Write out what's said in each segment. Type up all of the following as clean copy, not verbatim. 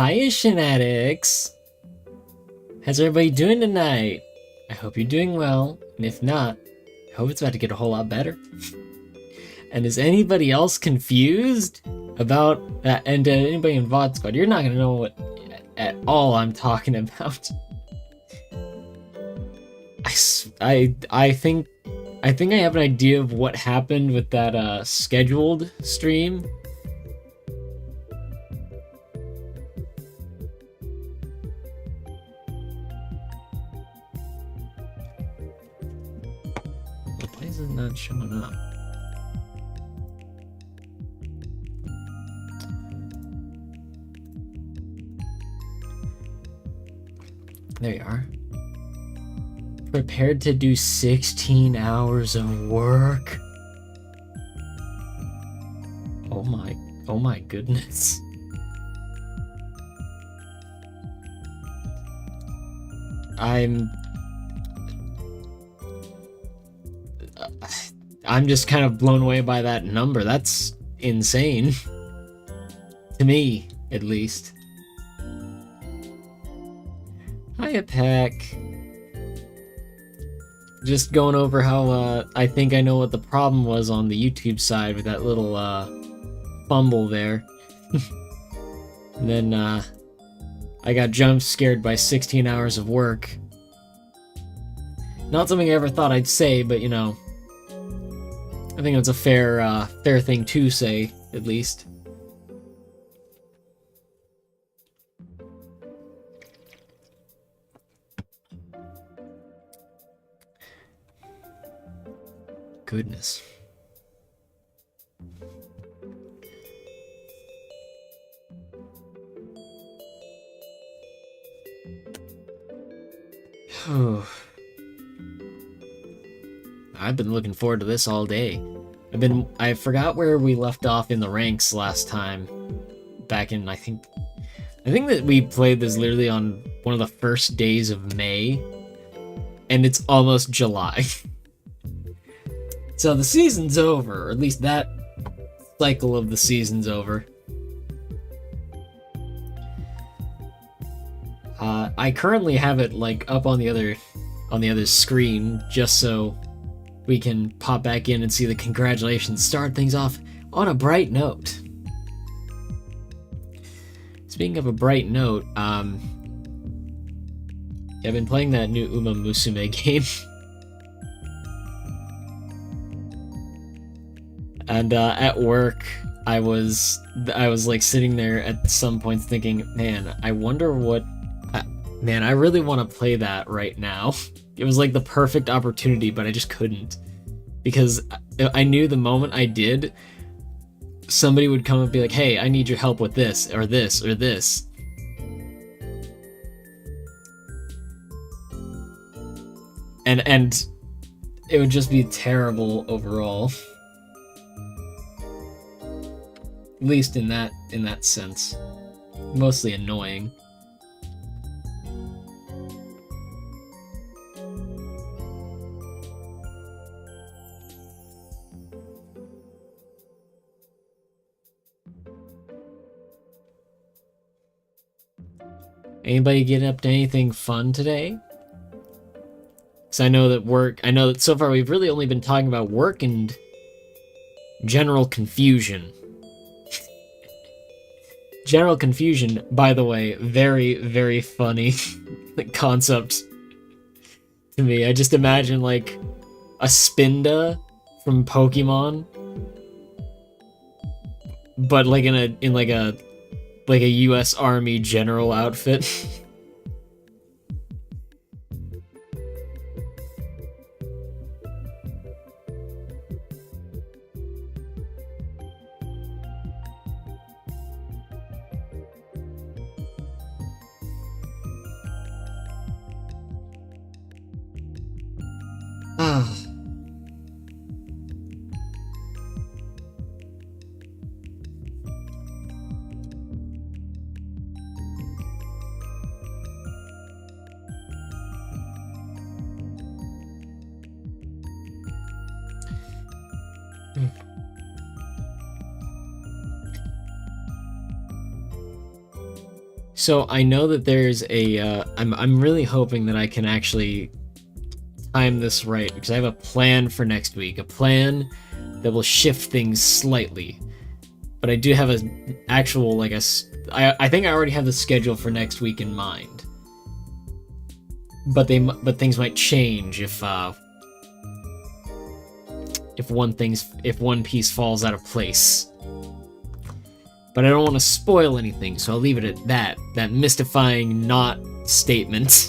Hiya, Shenanigans! How's everybody doing tonight? I hope you're doing well, and if not, I hope it's about to get a whole lot better. And is anybody else confused about that? And anybody in VOD Squad, you're not gonna know what at all I'm talking about. I think I have an idea of what happened with that scheduled stream. Why is it not showing up? There you are. Prepared to do 16 hours of work. Oh my goodness. I'm just kind of blown away by that number. That's insane. To me, at least. Hiya, Peck. Just going over how I think I know what the problem was on the YouTube side with that little fumble there. And then I got jump scared by 16 hours of work. Not something I ever thought I'd say, but you know, I think it's a fair thing to say, at least. Goodness. I've been looking forward to this all day. I forgot where we left off in the ranks last time. Back in, I think that we played this literally on one of the first days of May. And it's almost July. So the season's over, or at least that cycle of the season's over. I currently have it like up on the other screen just so we can pop back in and see the congratulations, start things off on a bright note. Speaking of a bright note, I've been playing that new Uma Musume game. And at work, I was like sitting there at some points thinking, man, I wonder what, man, I really want to play that right now. It was like the perfect opportunity, but I just couldn't, because I knew the moment I did, somebody would come and be like, hey, I need your help with this or this or this. And it would just be terrible overall. At least in that sense. Mostly annoying. Anybody getting up to anything fun today? Because I know that so far we've really only been talking about work and general confusion. General confusion, by the way, very, very funny concept to me. I just imagine like a Spinda from Pokemon, but like in like a US Army general outfit. So I know that there's a, I'm really hoping that I can actually time this right, because I have a plan for next week, a plan that will shift things slightly. But I do have an actual, like, I think I already have the schedule for next week in mind. But things might change if one piece falls out of place. But I don't want to spoil anything, so I'll leave it at that mystifying not statement.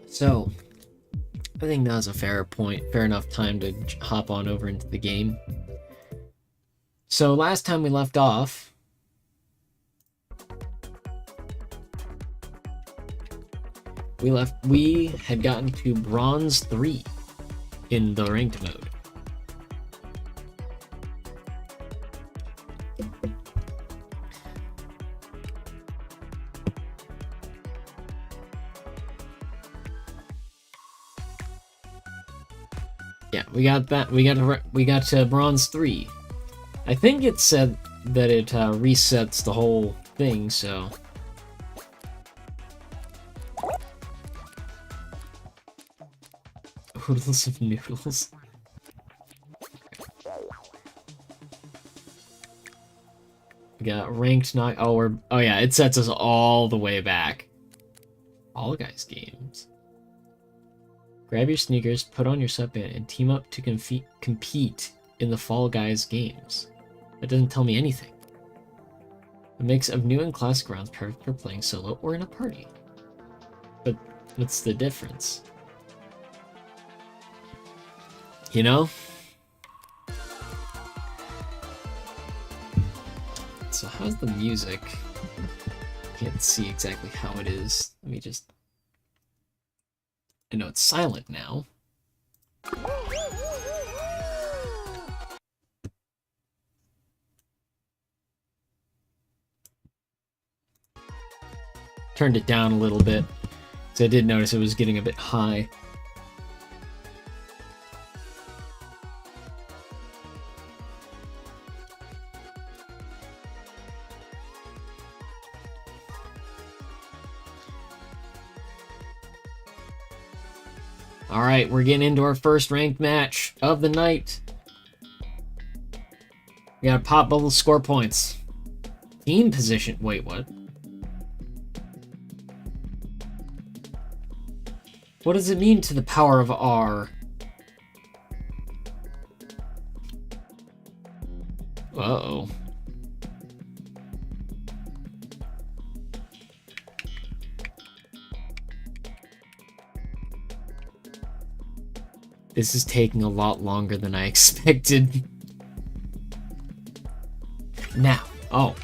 So, I think now's a fair enough time to hop on over into the game. So last time we left off, we had gotten to Bronze 3 in the ranked mode. Yeah, we got that. We got to Bronze 3. I think it said that it resets the whole thing, so. Oodles of noodles. We got ranked knock. Oh yeah, it sets us all the way back. All Guys games. Grab your sneakers, put on your sweatband, and team up to compete in the Fall Guys games. That doesn't tell me anything. A mix of new and classic rounds, perfect for playing solo or in a party. But what's the difference? You know? So how's the music? Can't see exactly how it is. Let me just... I know it's silent now. Turned it down a little bit, so I did notice it was getting a bit high. Alright, we're getting into our first ranked match of the night. We gotta pop bubble score points. Team position. Wait, what? What does it mean to the power of R? Uh-oh. This is taking a lot longer than I expected. Now. Oh.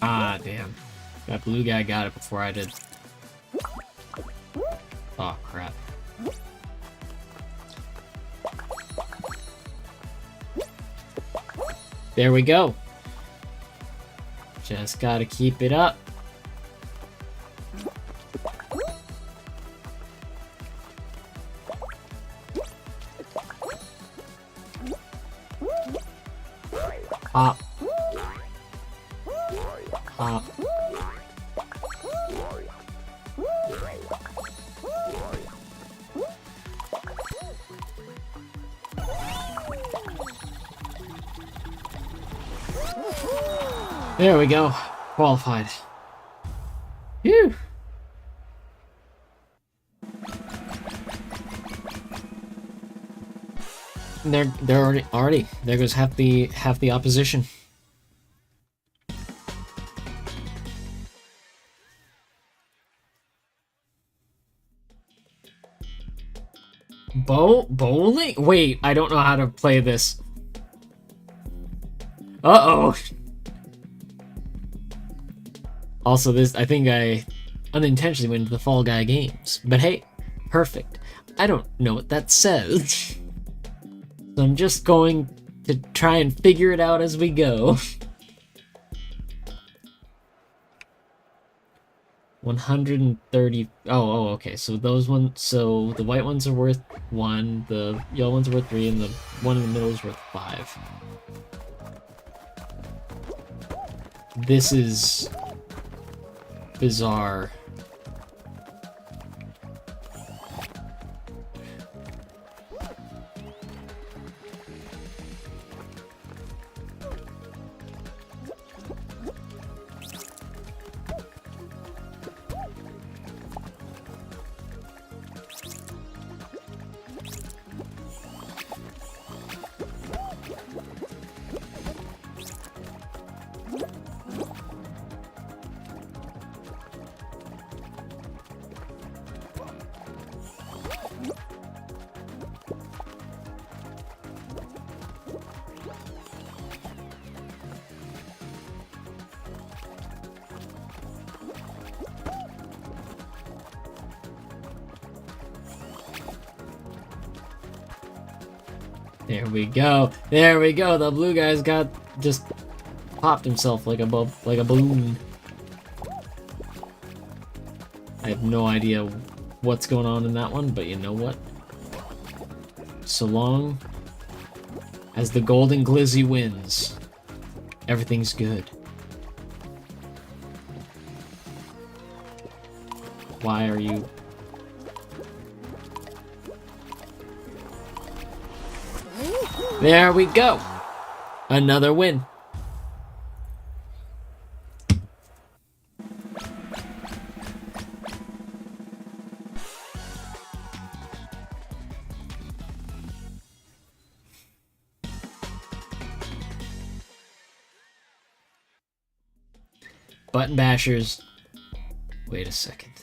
Ah, damn. That blue guy got it before I did. Oh, crap. There we go. Just gotta keep it up. Hop. Hop. There we go. Qualified. Phew. They're already there goes half the opposition. Bowling? Wait, I don't know how to play this. Uh-oh. Also, I think I unintentionally went into the Fall Guy games. But hey, perfect. I don't know what that says. So I'm just going to try and figure it out as we go. 130. Oh, okay. So those ones. So the white ones are worth 1. The yellow ones are worth 3, and the one in the middle is worth 5. This is bizarre. There we go. There we go. The blue guy's just popped himself like a balloon. I have no idea what's going on in that one, but you know what? So long as the golden glizzy wins, everything's good. Why are you... There we go! Another win. Button bashers. Wait a second.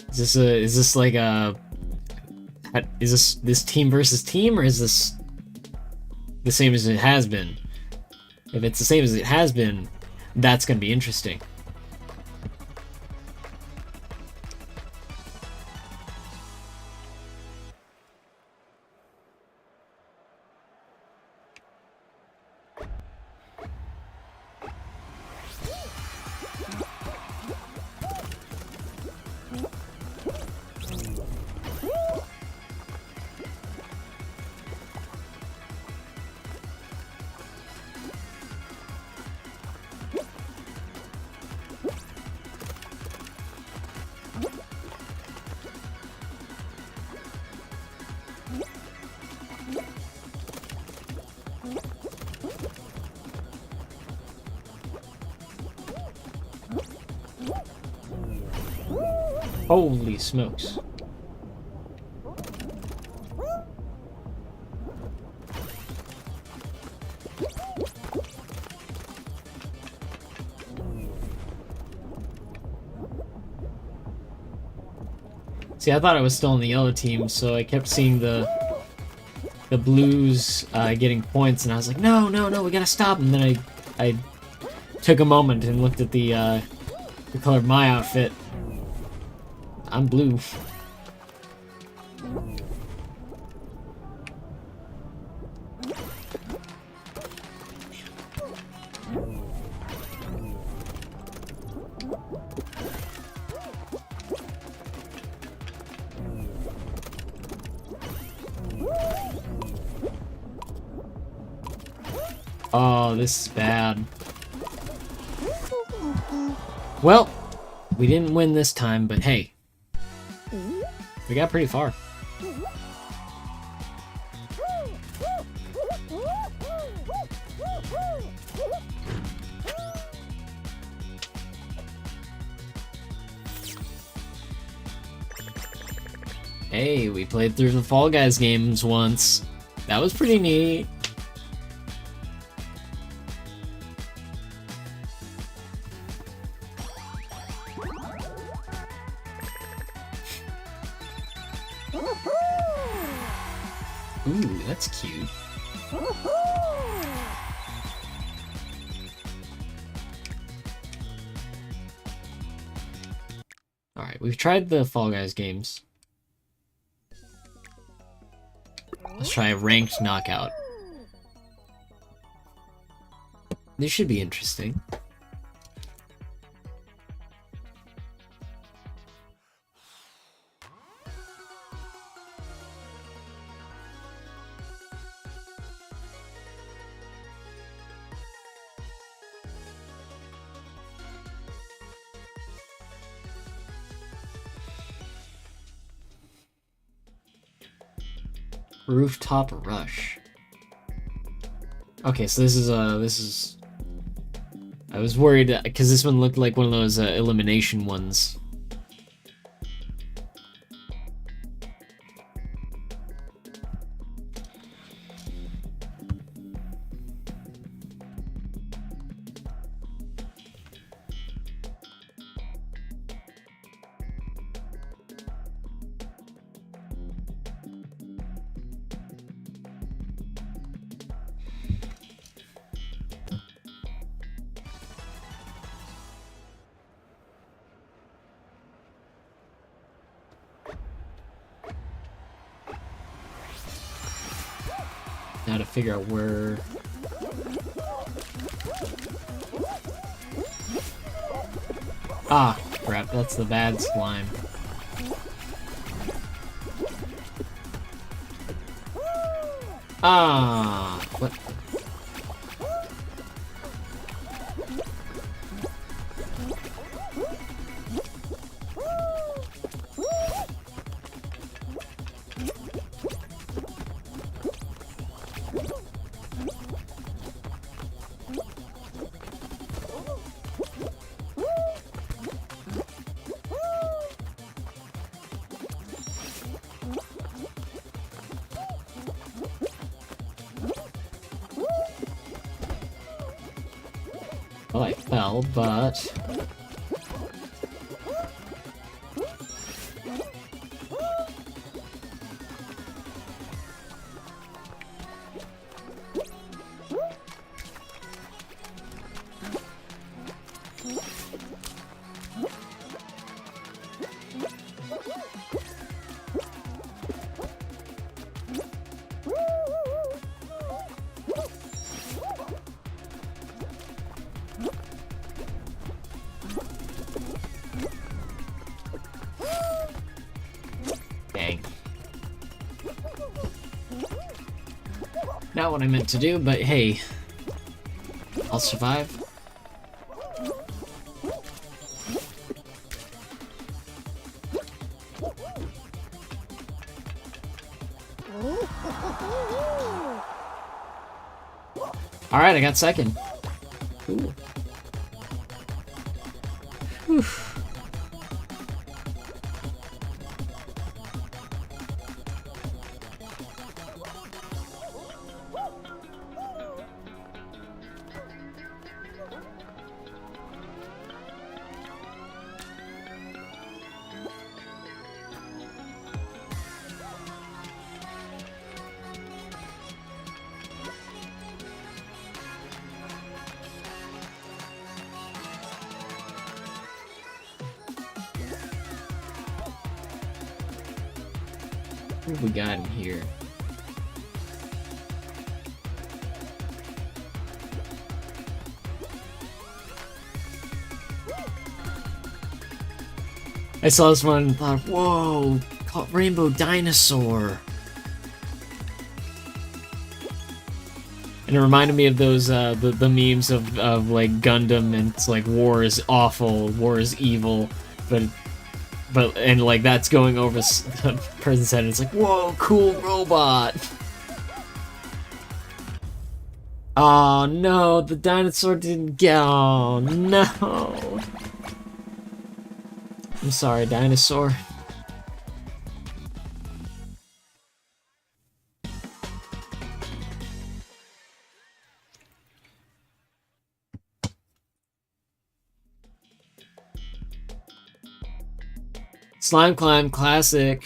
Is this like a... Is this team versus team, or is this the same as it has been? If it's the same as it has been, that's gonna be interesting. Holy smokes. See, I thought I was still on the yellow team, so I kept seeing the blues getting points, and I was like, no, we gotta stop. And then I took a moment and looked at the color of my outfit. I'm blue. Oh, this is bad. Well, we didn't win this time, but hey, we got pretty far. Hey, we played through the Fall Guys games once. That was pretty neat. Ooh, that's cute. Alright, we've tried the Fall Guys games. Let's try a ranked knockout. This should be interesting. Rooftop Rush. Okay, so this is I was worried because this one looked like one of those elimination ones. Now to figure out where... Ah, crap, that's the bad slime. Ah, what? Well, I fell, but... Dang. Not what I meant to do, but hey, I'll survive. Alright, I got second. Cool. Whew. What have we got in here? I saw this one and thought, whoa, called Rainbow Dinosaur. And it reminded me of those the memes of like Gundam, and it's like war is awful, war is evil, but and like that's going over the person's head, and it's like, whoa, cool robot. Oh no, the dinosaur didn't get. Oh no. I'm sorry, dinosaur. Slime Climb classic.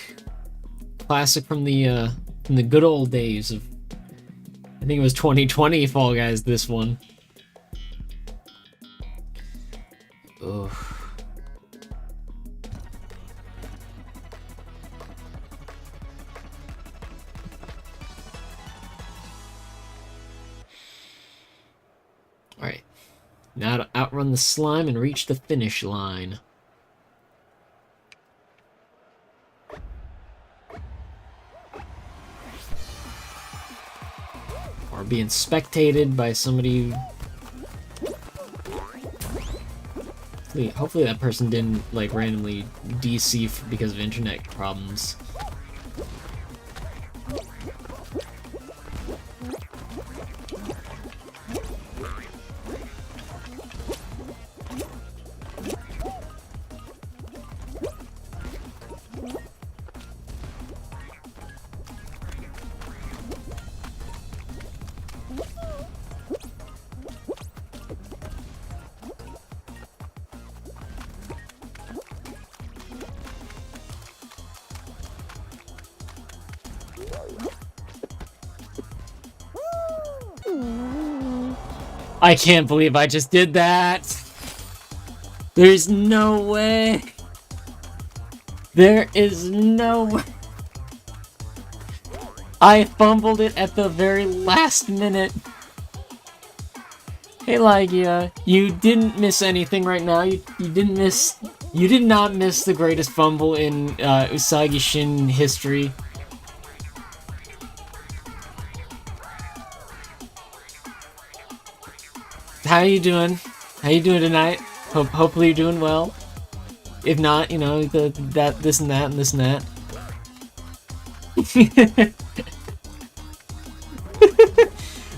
Classic from the good old days of, I think it was 2020 Fall Guys, this one. Ugh. Alright. Now to outrun the slime and reach the finish line. Or being spectated by somebody. Hopefully that person didn't like randomly DC because of internet problems. I can't believe I just did that. There's no way. There is no way. I fumbled it at the very last minute. Hey Lygia, you didn't miss anything right now. You did not miss the greatest fumble in Usagi Shin history. How you doing? How you doing tonight? Hopefully you're doing well. If not, you know, this and that and this and that.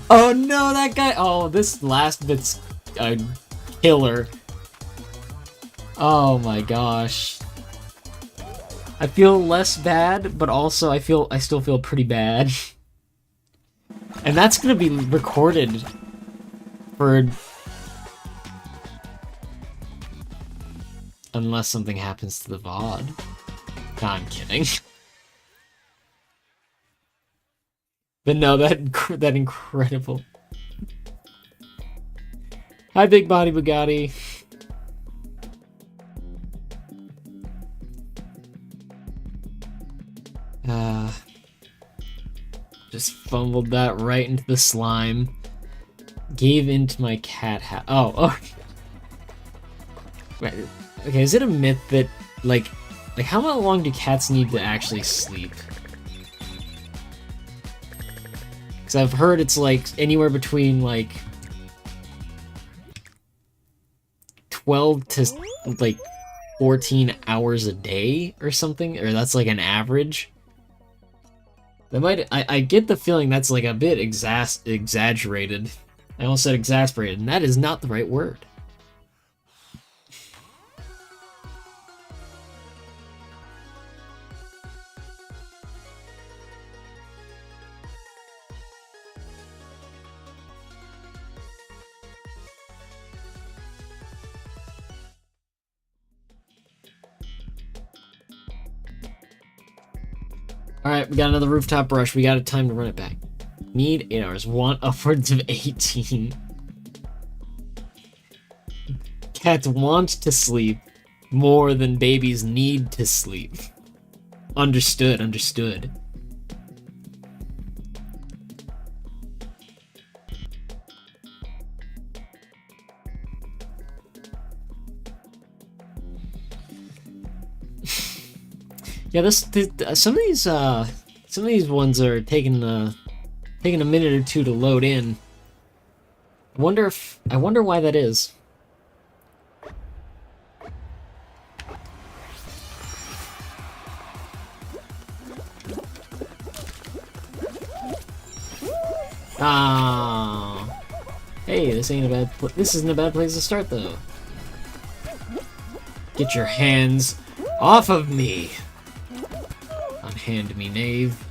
Oh no, that guy! Oh, this last bit's a killer. Oh my gosh. I feel less bad, but also I still feel pretty bad. And that's gonna be recorded for, unless something happens to the VOD. No, I'm kidding. But no, that incredible. Hi, Big Body Bugatti. Just fumbled that right into the slime. Gave into my cat hat. Oh. Right. Okay, is it a myth that, like how long do cats need to actually sleep? Because I've heard it's, like, anywhere between, like, 12 to, like, 14 hours a day or something? Or that's, like, an average? That might... I get the feeling that's, like, a bit exaggerated. I almost said exasperated, and that is not the right word. Alright, we got another rooftop brush. We got a time to run it back. Need 8 hours. Want upwards of 18. Cats want to sleep more than babies need to sleep. Understood, understood. Yeah, some of these ones are taking a minute or two to load in. I wonder why that is. Ah, hey, this isn't a bad place to start though. Get your hands off of me! Unhand me, knave.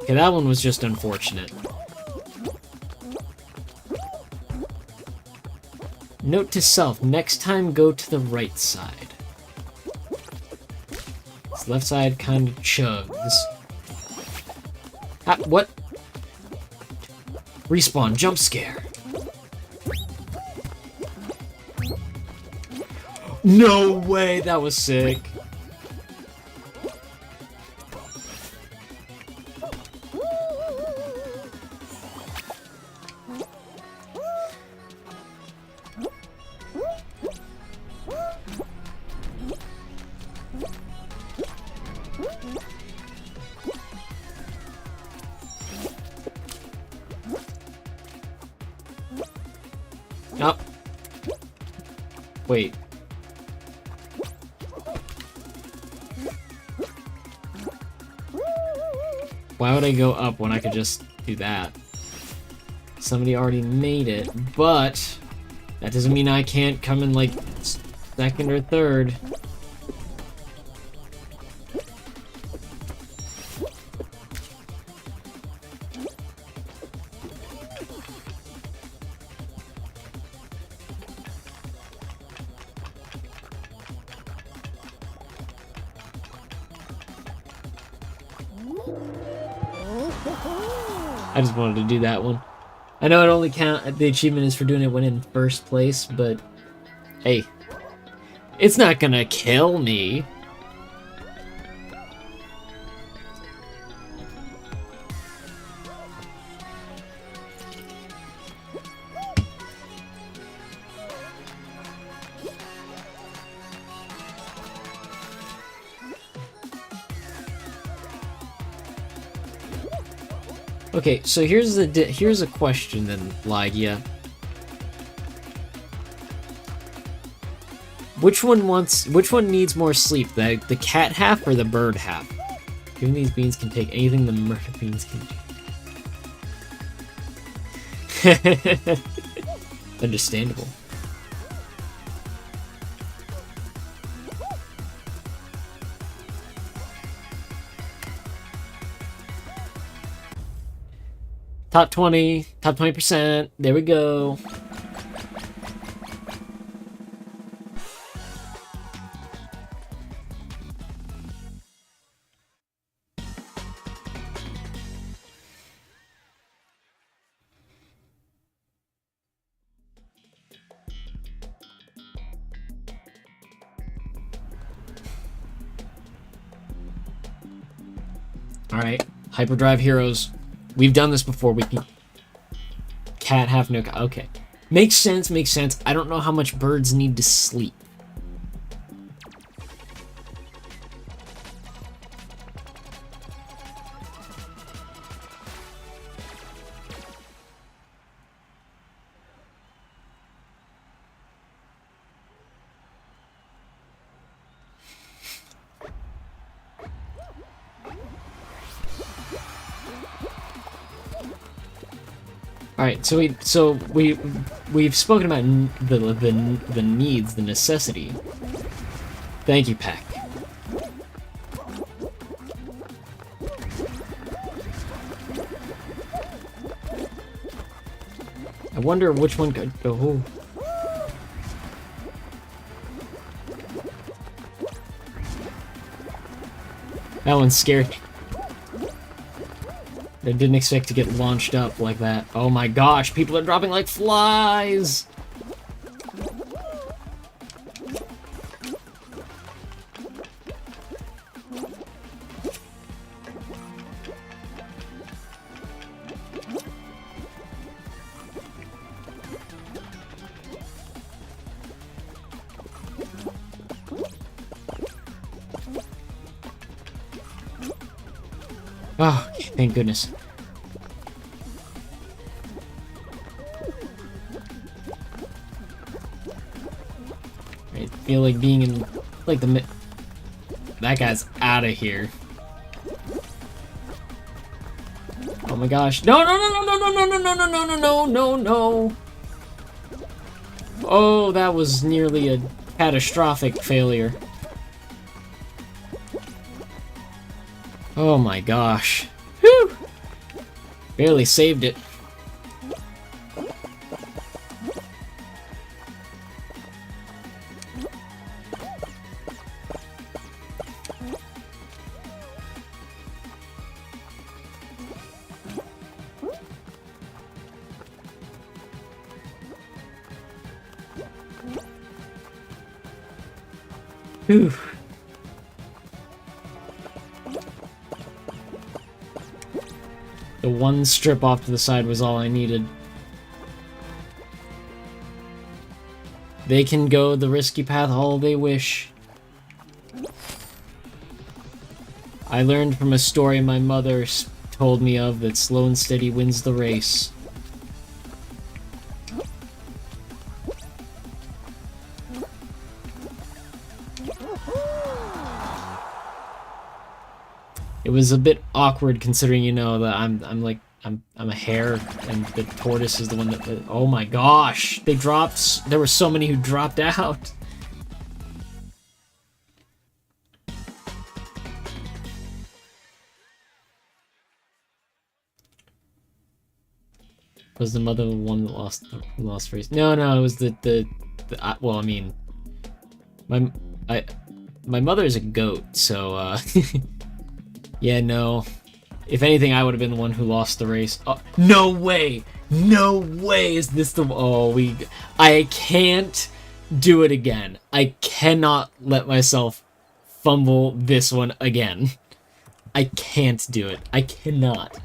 Okay, that one was just unfortunate. Note to self, next time go to the right side. This left side kind of chugs. Ah, what? Respawn, jump scare. No way, that was sick. Oh. Wait. Why would I go up when I could just do that? Somebody already made it, but that doesn't mean I can't come in like second or third. I just wanted to do that one. I know it only the achievement is for doing it when in first place, but hey, it's not gonna kill me. Okay, so here's a question then, Lygia. Which one needs more sleep? The cat half or the bird half? Given these beans can take anything the murder beans can do. Understandable. Top 20%. There we go. Alright, Hyperdrive Heroes. We've done this before. We can... Cat half no... Okay. Makes sense, makes sense. I don't know how much birds need to sleep. Alright, so we've spoken about the needs, the necessity. Thank you, Pack. I wonder which one could go. That one scared me. I didn't expect to get launched up like that. Oh my gosh, people are dropping like flies! Oh, thank goodness. I feel like being in, like, that guy's out of here. Oh my gosh. No, no, no, no, no, no, no, no, no, no, no, no, no, no. Oh, that was nearly a catastrophic failure. Oh my gosh. Whew. Barely saved it. Whew. The one strip off to the side was all I needed. They can go the risky path all they wish. I learned from a story my mother told me of that slow and steady wins the race. It was a bit awkward considering, you know, that I'm a hare and the tortoise is the one that, oh my gosh, they dropped, there were so many who dropped out. Was the mother the one that lost race? No, it was well, I mean, my mother is a goat, so yeah, no. If anything, I would have been the one who lost the race. Oh, no way! No way is this the... Oh, I can't do it again. I cannot let myself fumble this one again. I can't do it. I cannot.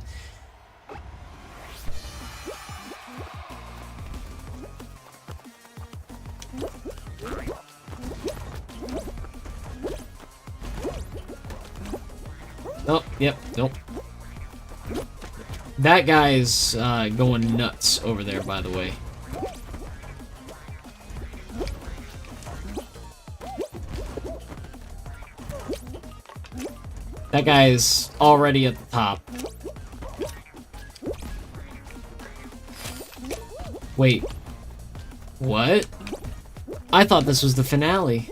Oh, yep, nope. That guy's going nuts over there, by the way. That guy's already at the top. Wait. What? I thought this was the finale.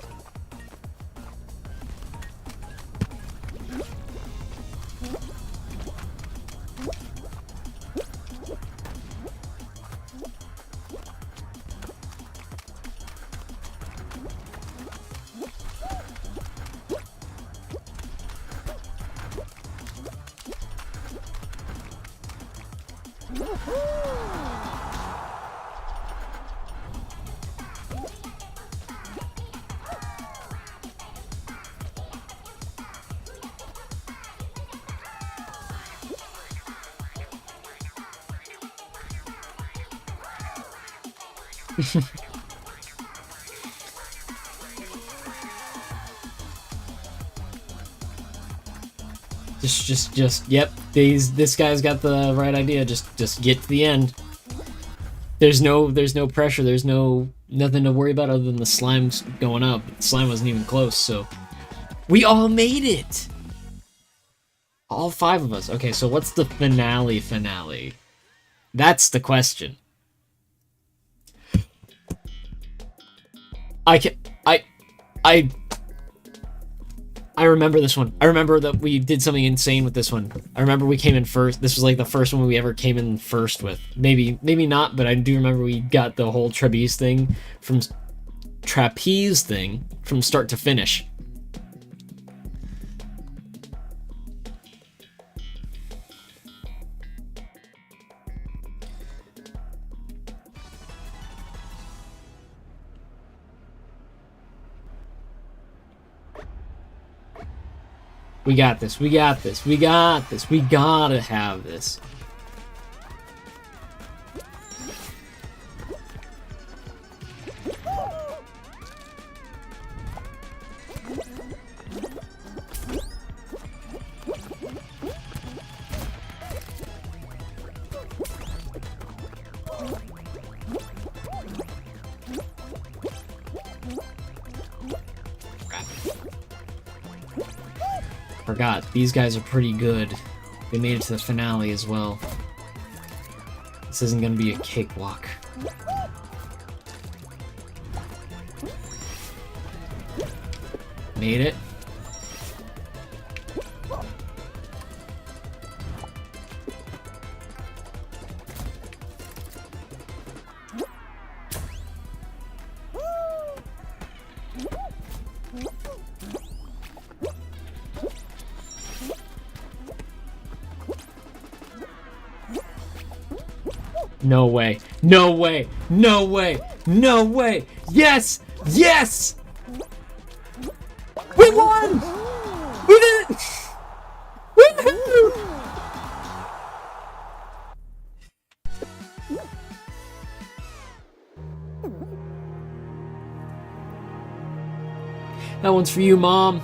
Yep, this guy's got the right idea. Just get to the end. There's no pressure. There's nothing to worry about other than the slime's going up. The slime wasn't even close, so we all made it. All 5 of us. Okay, so what's the finale? That's the question. I remember this one. I remember that we did something insane with this one. I remember we came in first. This was like the first one we ever came in first with. Maybe not, but I do remember we got the whole trapeze thing from start to finish. We got this. We got this. We got this. We gotta have this. forgot. These guys are pretty good. They made it to the finale as well. This isn't gonna be a cakewalk. Made it. No way. No way. No way. No way. Yes! Yes! We won! We did it! Woohoo! That one's for you, Mom.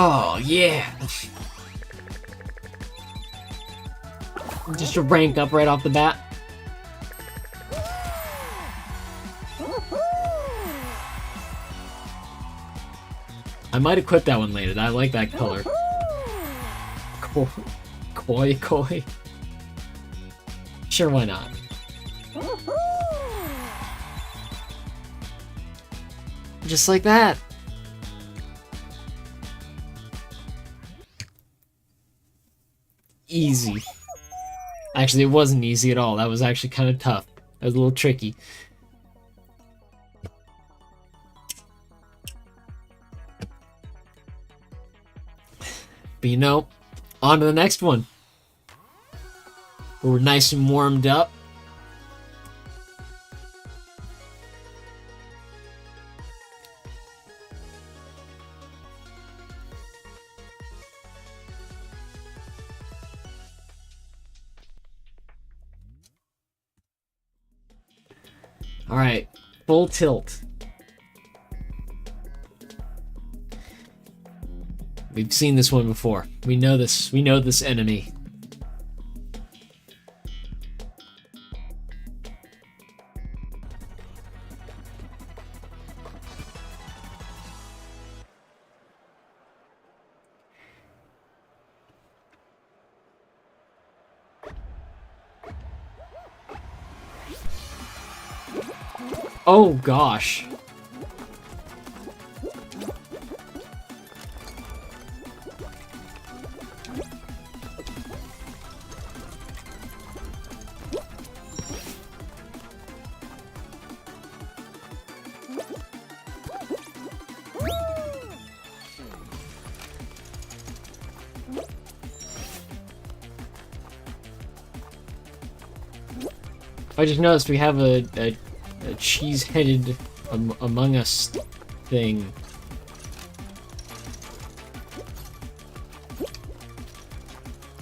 Oh, yeah. Just to rank up right off the bat. I might equip that one later. I like that color. Koi. Sure, why not? Just like that. Easy. Actually, it wasn't easy at all. That was actually kind of tough. That was a little tricky. But you know, on to the next one. We're nice and warmed up. Alright, full tilt. We've seen this one before. We know this enemy. Oh gosh. I just noticed we have a cheese-headed Among Us thing.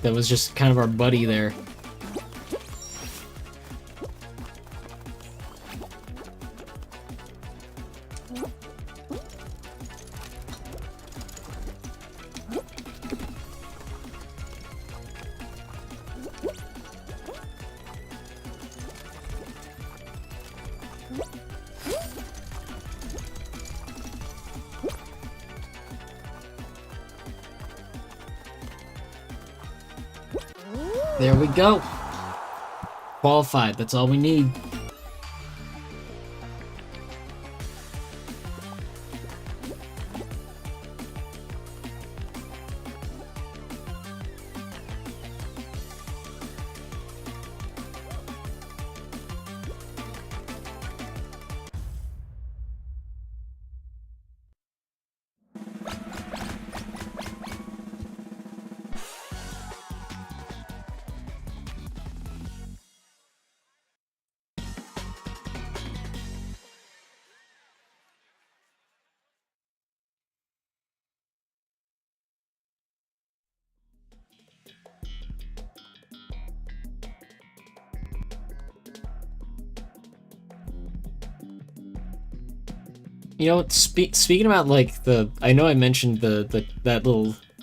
That was just kind of our buddy there. There we go. Qualified, that's all we need. You know, speaking about like I know I mentioned that little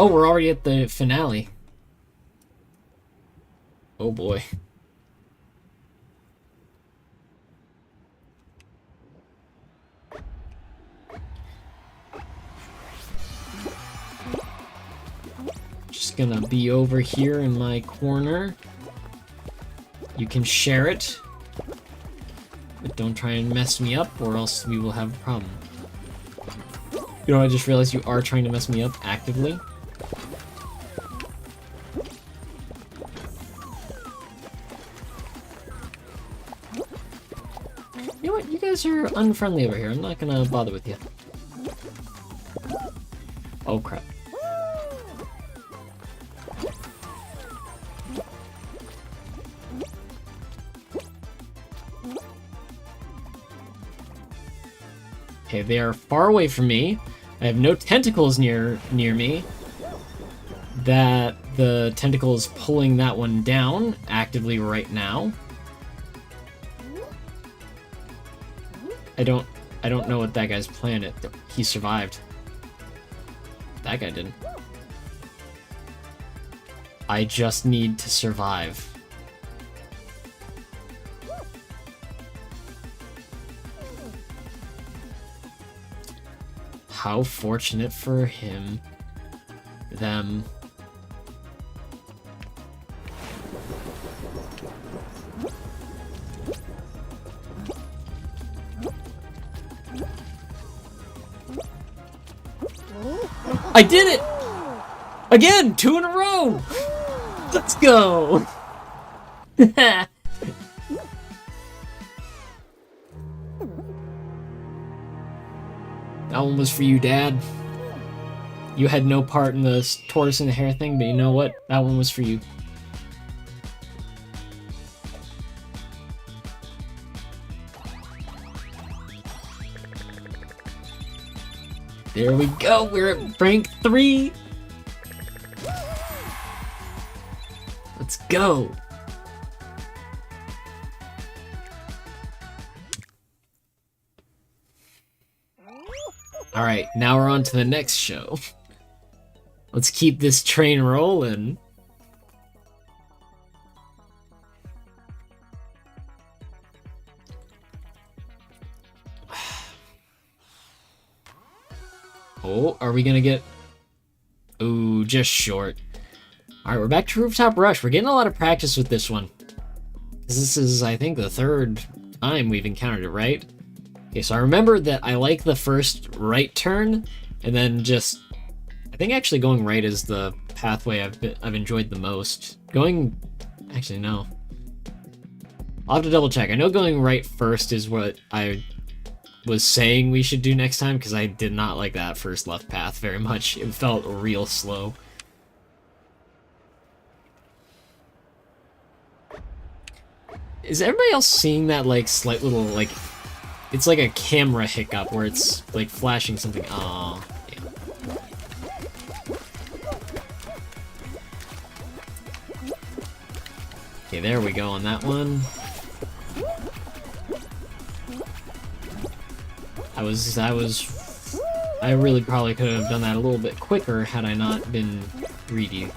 Oh, we're already at the finale. Oh boy. Just gonna be over here in my corner. You can share it. But don't try and mess me up, or else we will have a problem. You know, I just realized you are trying to mess me up actively. You know what? You guys are unfriendly over here. I'm not gonna bother with you. Oh, crap. Okay, they are far away from me. I have no tentacles near me. That the tentacle is pulling that one down actively right now. I don't know what that guy's plan is. He survived. That guy didn't. I just need to survive. How fortunate for him. Them. I did it! Again! 2 in a row! Let's go! That one was for you, Dad. You had no part in the tortoise and the hare thing, but you know what? That one was for you. There we go, we're at rank 3! Let's go! Alright, now we're on to the next show. Let's keep this train rolling. Oh, are we gonna get... Ooh, just short. Alright, we're back to Rooftop Rush. We're getting a lot of practice with this one. This is, I think, the 3rd time we've encountered it, right? Okay, so I remember that I like the first right turn, and then just... I think actually going right is the pathway I've enjoyed the most. Going... Actually, no. I'll have to double check. I know going right first is what I was saying we should do next time, because I did not like that first left path very much. It felt real slow. Is everybody else seeing that, like, slight little, like... It's like a camera hiccup where it's, like, flashing something. Aww. Yeah. Okay, there we go on that one. I really probably could have done that a little bit quicker had I not been greedy.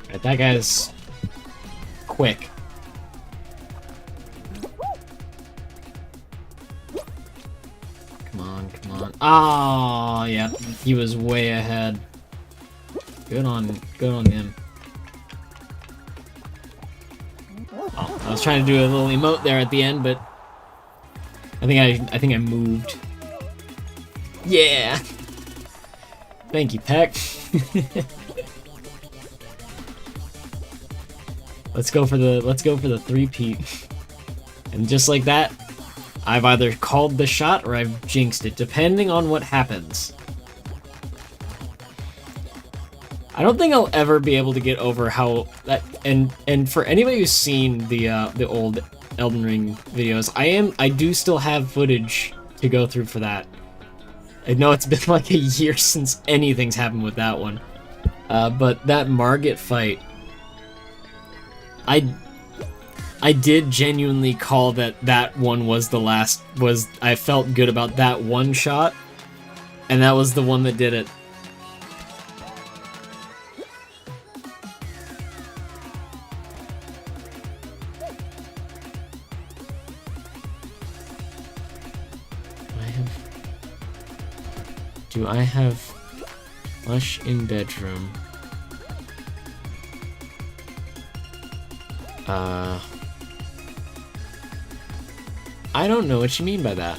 Alright, that guy's quick. Come on, come on. Oh, yeah, he was way ahead. Good on him. Oh, I was trying to do a little emote there at the end, but I think I moved. Yeah. Thank you, Peck. Let's go for the three-peat. And just like that, I've either called the shot or I've jinxed it, depending on what happens. I don't think I'll ever be able to get over how that, and for anybody who's seen the old Elden Ring videos, I do still have footage to go through for that. I know it's been like a year since anything's happened with that one. But that Margit fight, I did genuinely call that one was the last, I felt good about that one shot, and that was the one that did it. Do I have flush in bedroom? I don't know what you mean by that.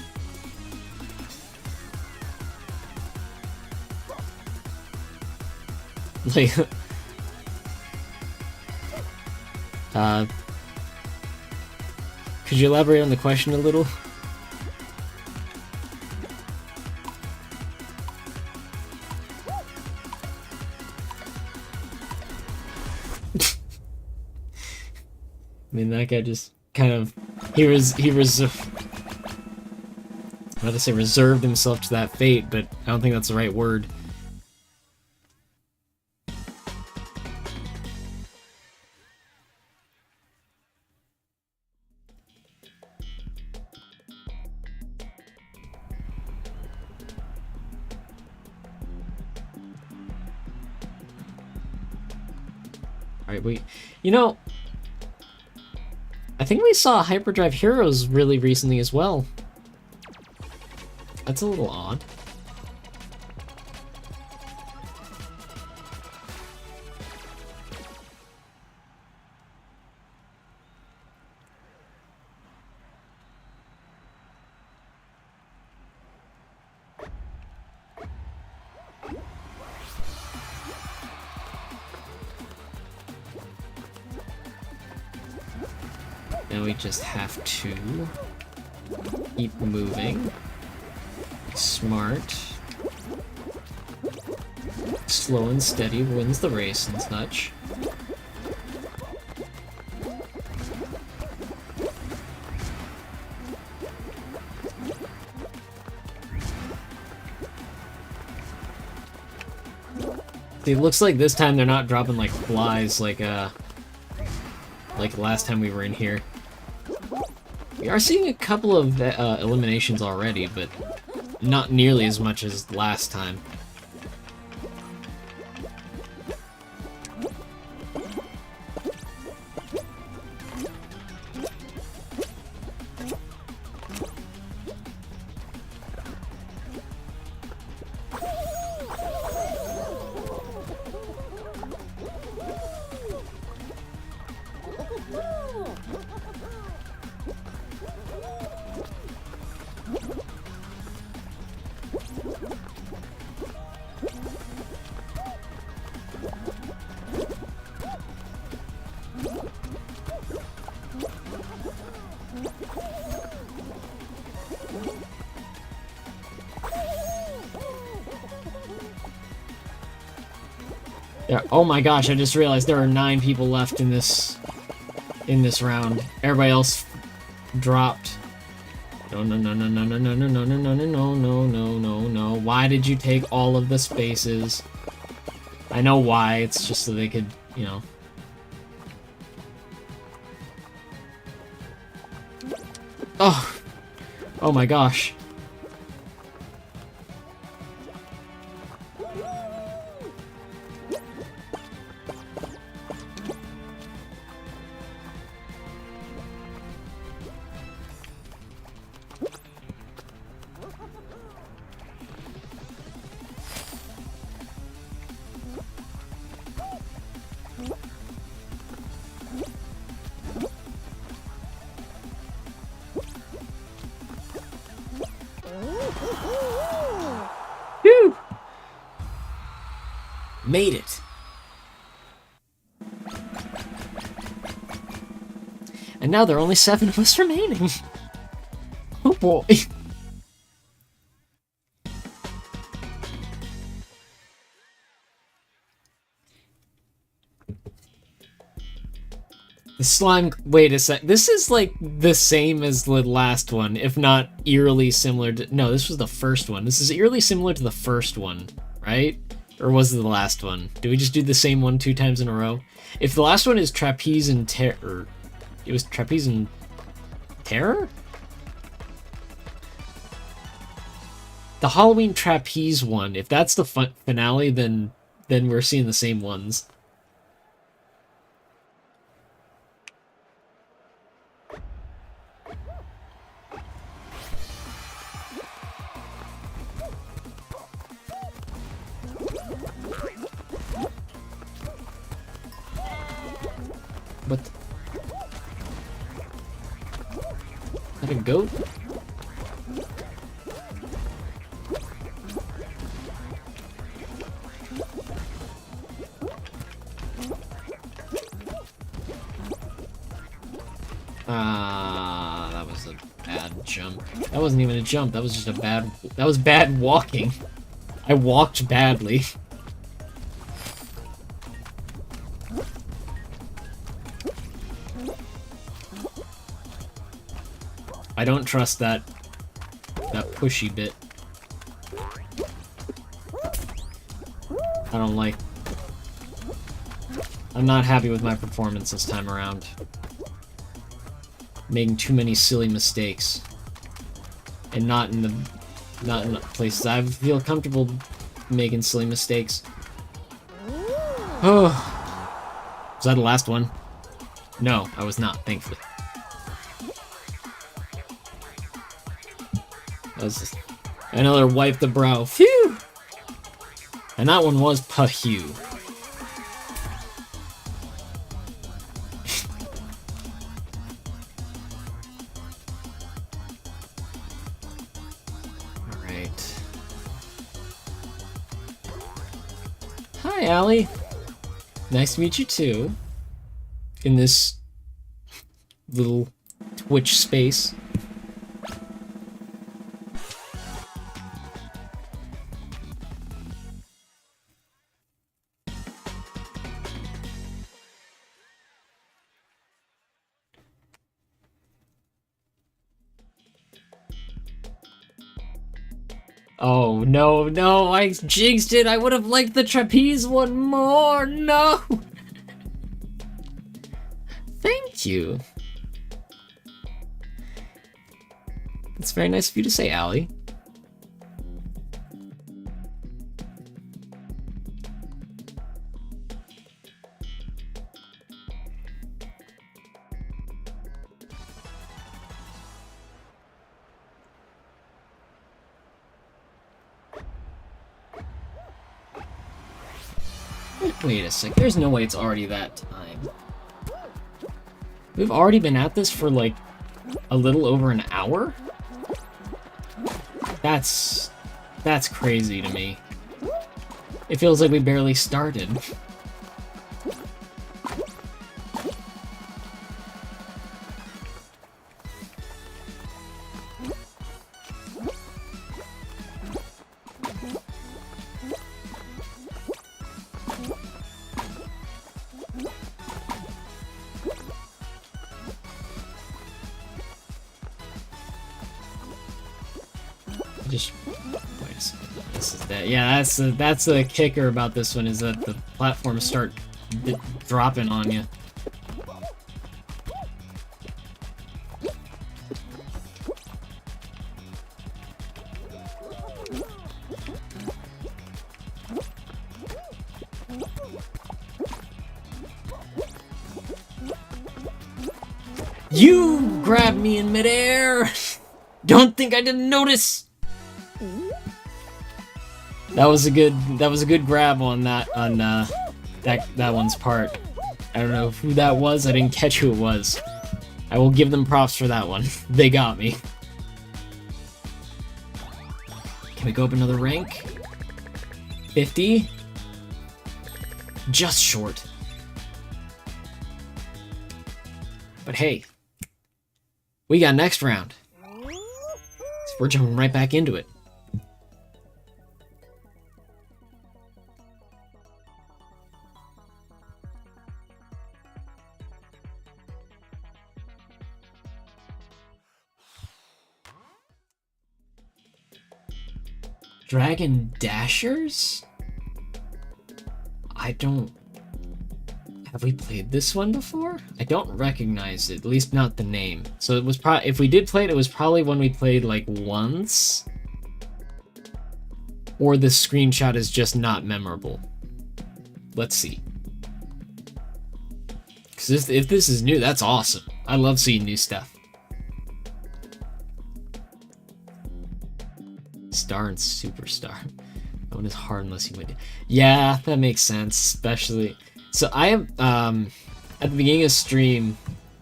Like, could you elaborate on the question a little? I mean, that guy just kind of, I'm about to say reserved himself to that fate, but I don't think that's the right word. Alright, you know, I think we saw Hyperdrive Heroes really recently as well. That's a little odd. Now we just have to keep moving. Smart. Slow and steady wins the race and such. See, it looks like this time they're not dropping like flies like last time we were in here. We are seeing a couple of eliminations already, but not nearly as much as last time. Yeah, oh my gosh, I just realized there are 9 people left in this round. Everybody else dropped. No, no, no, no, no, no, no, no, no, no, no, no, no, no, no, no. Why did you take all of the spaces? I know why, it's just so they could, you know. Oh! Oh my gosh. Made it! And now there are only 7 of us remaining. Oh boy. The slime... Wait a sec. This is like the same as the last one, if not eerily similar to... No, this was the first one. This is eerily similar to the first one, right? Or was it the last one? Did we just do the same one 2 times in a row? If the last one is Trapeze and Terror... It was Trapeze and Terror? The Halloween Trapeze one, if that's the finale, then we're seeing the same ones. What? Is that a goat? That was a bad jump. That wasn't even a jump, that was just a bad... That was bad walking. I walked badly. I don't trust that pushy bit. I don't like... I'm not happy with my performance this time around. Making too many silly mistakes. And not in the places I feel comfortable making silly mistakes. Oh. Was that the last one? No, I was not, thankfully. That was just another wipe the brow. Phew! And that one was Pahue. Alright. Hi, Allie. Nice to meet you too. In this little Twitch space. Oh, no, no, I jinxed it! I would have liked the trapeze one more! No! Thank you. It's very nice of you to say, Allie. Wait a sec, there's no way it's already that time. We've already been at this for like a little over an hour? That's crazy to me. It feels like we barely started. Just wait a second. This is that. Yeah, that's the kicker about this one, is that the platforms start dropping on you. You grabbed me in midair. Don't think I didn't notice. That was a good grab on that one's part. I don't know who that was. I didn't catch who it was. I will give them props for that one. They got me. Can we go up another rank? 50? Just short. But hey, we got next round. So we're jumping right back into it. Dragon Dashers? I don't... Have we played this one before? I don't recognize it, at least not the name. So it was probably... If we did play it, it was probably one we played like once. Or the screenshot is just not memorable. Let's see. Because if this is new, that's awesome. I love seeing new stuff. Star and Superstar. That one is hard unless you win. Yeah, that makes sense, especially... So I have, at the beginning of stream,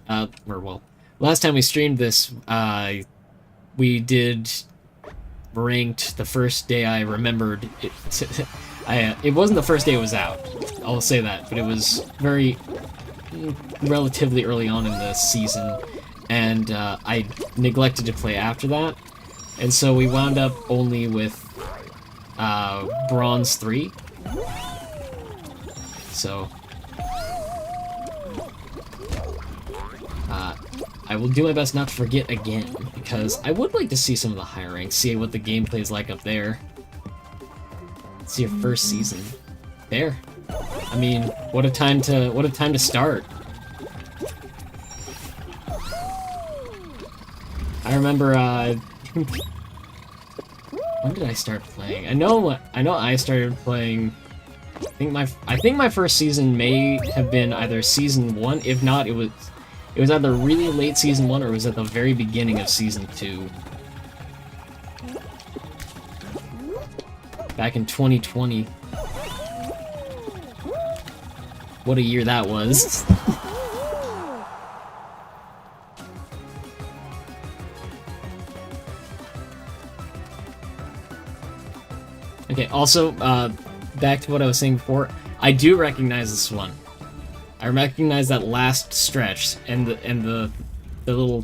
last time we streamed this, we did ranked the first day I remembered it. It wasn't the first day it was out, I'll say that, but it was relatively early on in the season, and I neglected to play after that. And so we wound up only with Bronze 3. So I will do my best not to forget again, because I would like to see some of the higher ranks, see what the gameplay is like up there. See your first season. There. I mean, what a time to start. I remember when did I start playing? I know I started playing. I think my first season may have been either season 1. If not, it was either really late season 1 or it was at the very beginning of season 2. Back in 2020. What a year that was. Okay, also, back to what I was saying before, I do recognize this one. I recognize that last stretch, and the little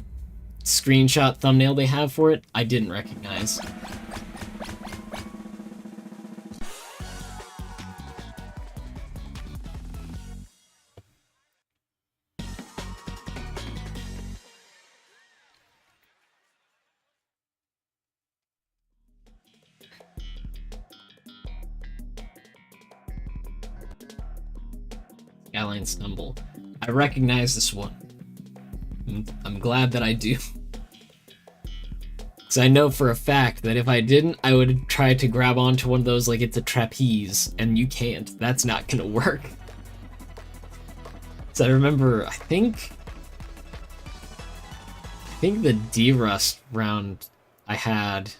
screenshot thumbnail they have for it, I didn't recognize. Skyline Stumble. I recognize this one. I'm glad that I do. Because I know for a fact that if I didn't, I would try to grab onto one of those like it's a trapeze, and you can't. That's not gonna work. So I remember, I think the D-Rust round I had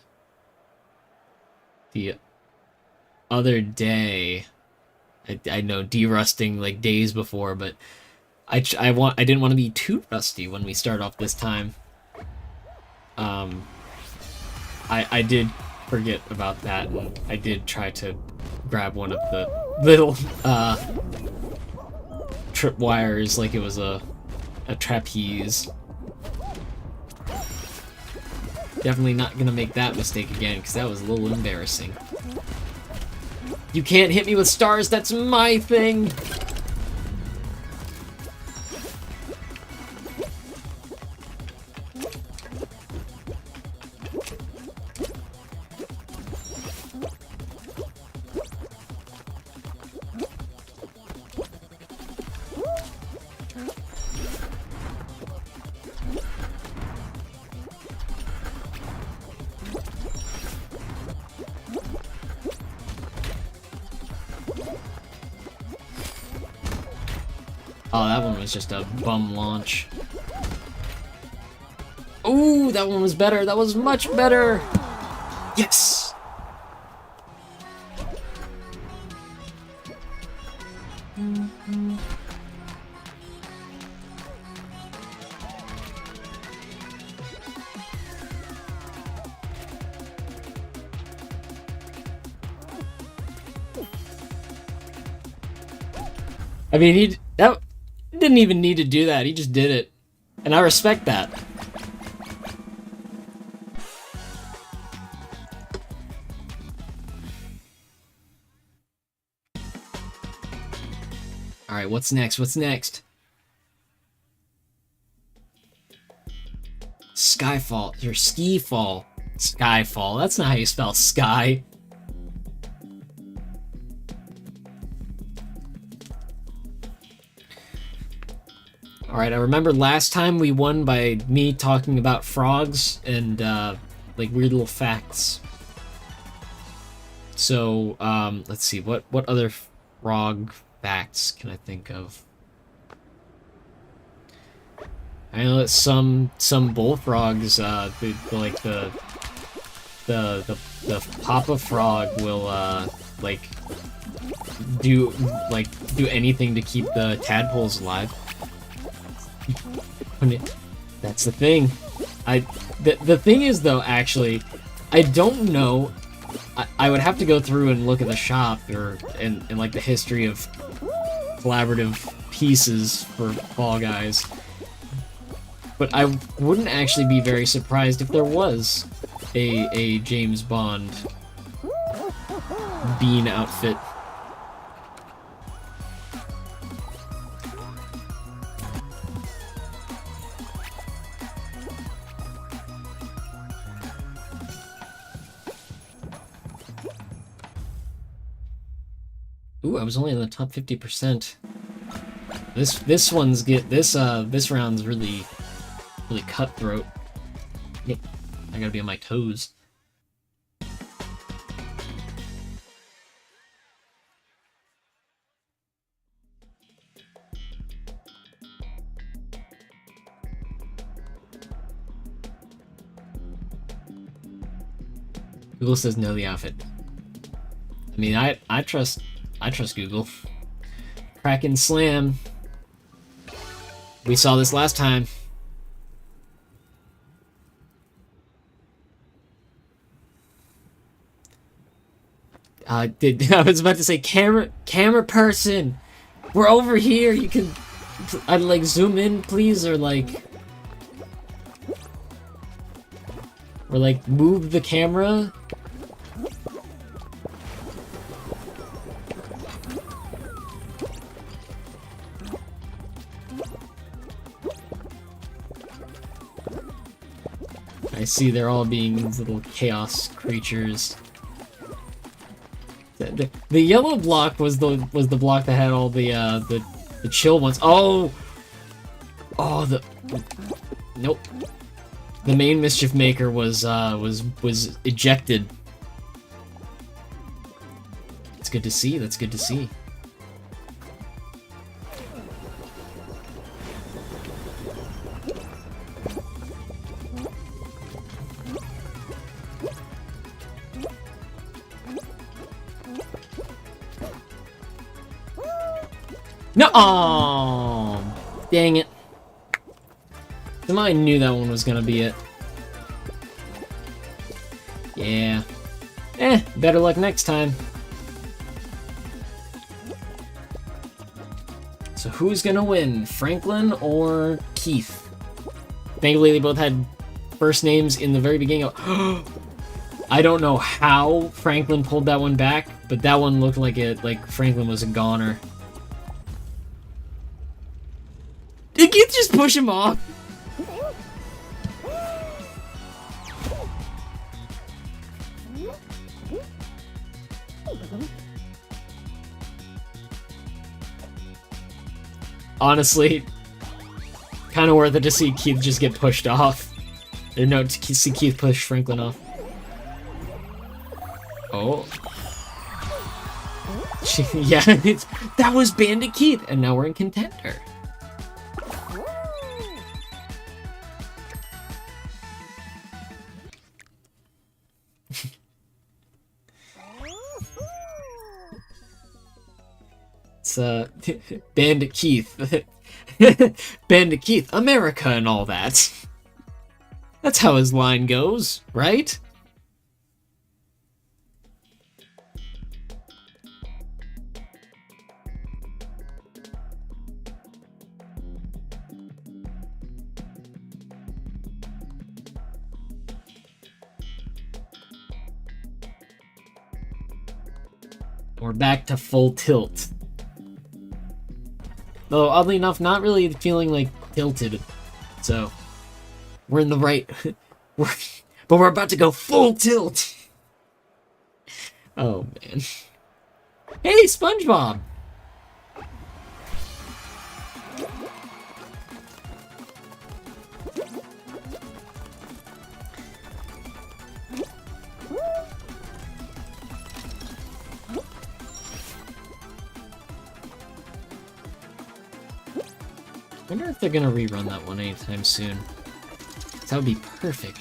the other day. I know de-rusting like days before, but I didn't want to be too rusty when we start off this time. I did forget about that, and I did try to grab one of the little trip wires like it was a trapeze. Definitely not gonna make that mistake again, because that was a little embarrassing. You can't hit me with stars, that's my thing! Oh, that one was just a bum launch. Ooh, that one was better. That was much better. Yes. I mean, he didn't even need to do that. He just did it. And I respect that. Alright, what's next? What's next? Skyfall. Or Ski-Fall. Skyfall. That's not how you spell sky. Alright, I remember last time we won by me talking about frogs and, like, weird little facts. So, let's see, what other frog facts can I think of? I know that some bullfrogs, like the papa frog will, like, do anything to keep the tadpoles alive. That's the thing. The thing is, though, actually, I don't know. I would have to go through and look at the shop and like the history of collaborative pieces for Fall Guys. But I wouldn't actually be very surprised if there was a James Bond bean outfit. Ooh, I was only in the top 50%. This round's really cutthroat. Yep. I gotta be on my toes. Google says know the outfit. I mean, I trust Google. Kraken Slam. We saw this last time. I was about to say camera person. We're over here. You can, I'd like zoom in, please, or like move the camera. I see they're all being these little chaos creatures. The yellow block was the block that had all the chill ones. Oh, nope. The main mischief maker was ejected. It's good to see. That's good to see. No! Oh, dang it. Somehow I knew that one was gonna be it. Yeah. Better luck next time. So who's gonna win? Franklin or Keith? Thankfully they both had first names in the very beginning. I don't know how Franklin pulled that one back, but that one looked like Franklin was a goner. Did Keith just push him off? Honestly, kind of worth it to see Keith just get pushed off. Or no, to see Keith push Franklin off. Oh. Yeah, that was Bandit Keith, and now we're in Contender. Bandit Keith. Bandit Keith, America and all that. That's how his line goes, right? We're back to full tilt. Though, oddly enough, not really feeling, like, tilted. So, we're in the right... but we're about to go full tilt! Oh, man. Hey, SpongeBob! I wonder if they're gonna rerun that one anytime soon. That would be perfect.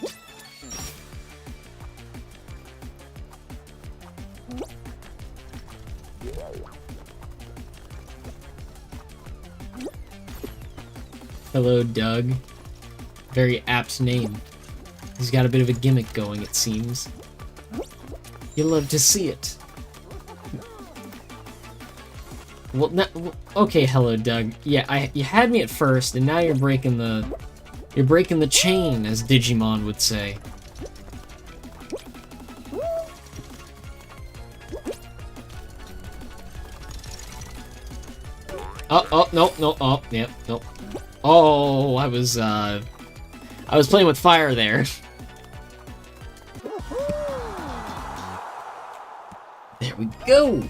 Hello, Doug. Very apt name. He's got a bit of a gimmick going, it seems. You'll love to see it. Well, okay, hello, Doug. Yeah, you had me at first, and now you're breaking the chain, as Digimon would say. Oh, no, oh, yep, no. Oh, I was playing with fire there. There we go!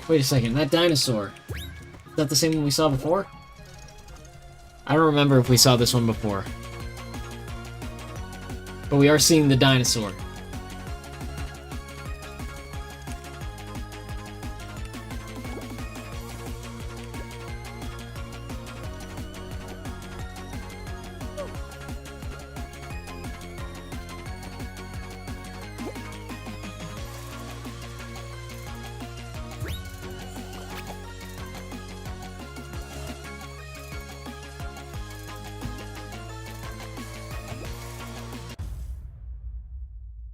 Wait a second, that dinosaur. Is that the same one we saw before? I don't remember if we saw this one before. But we are seeing the dinosaur.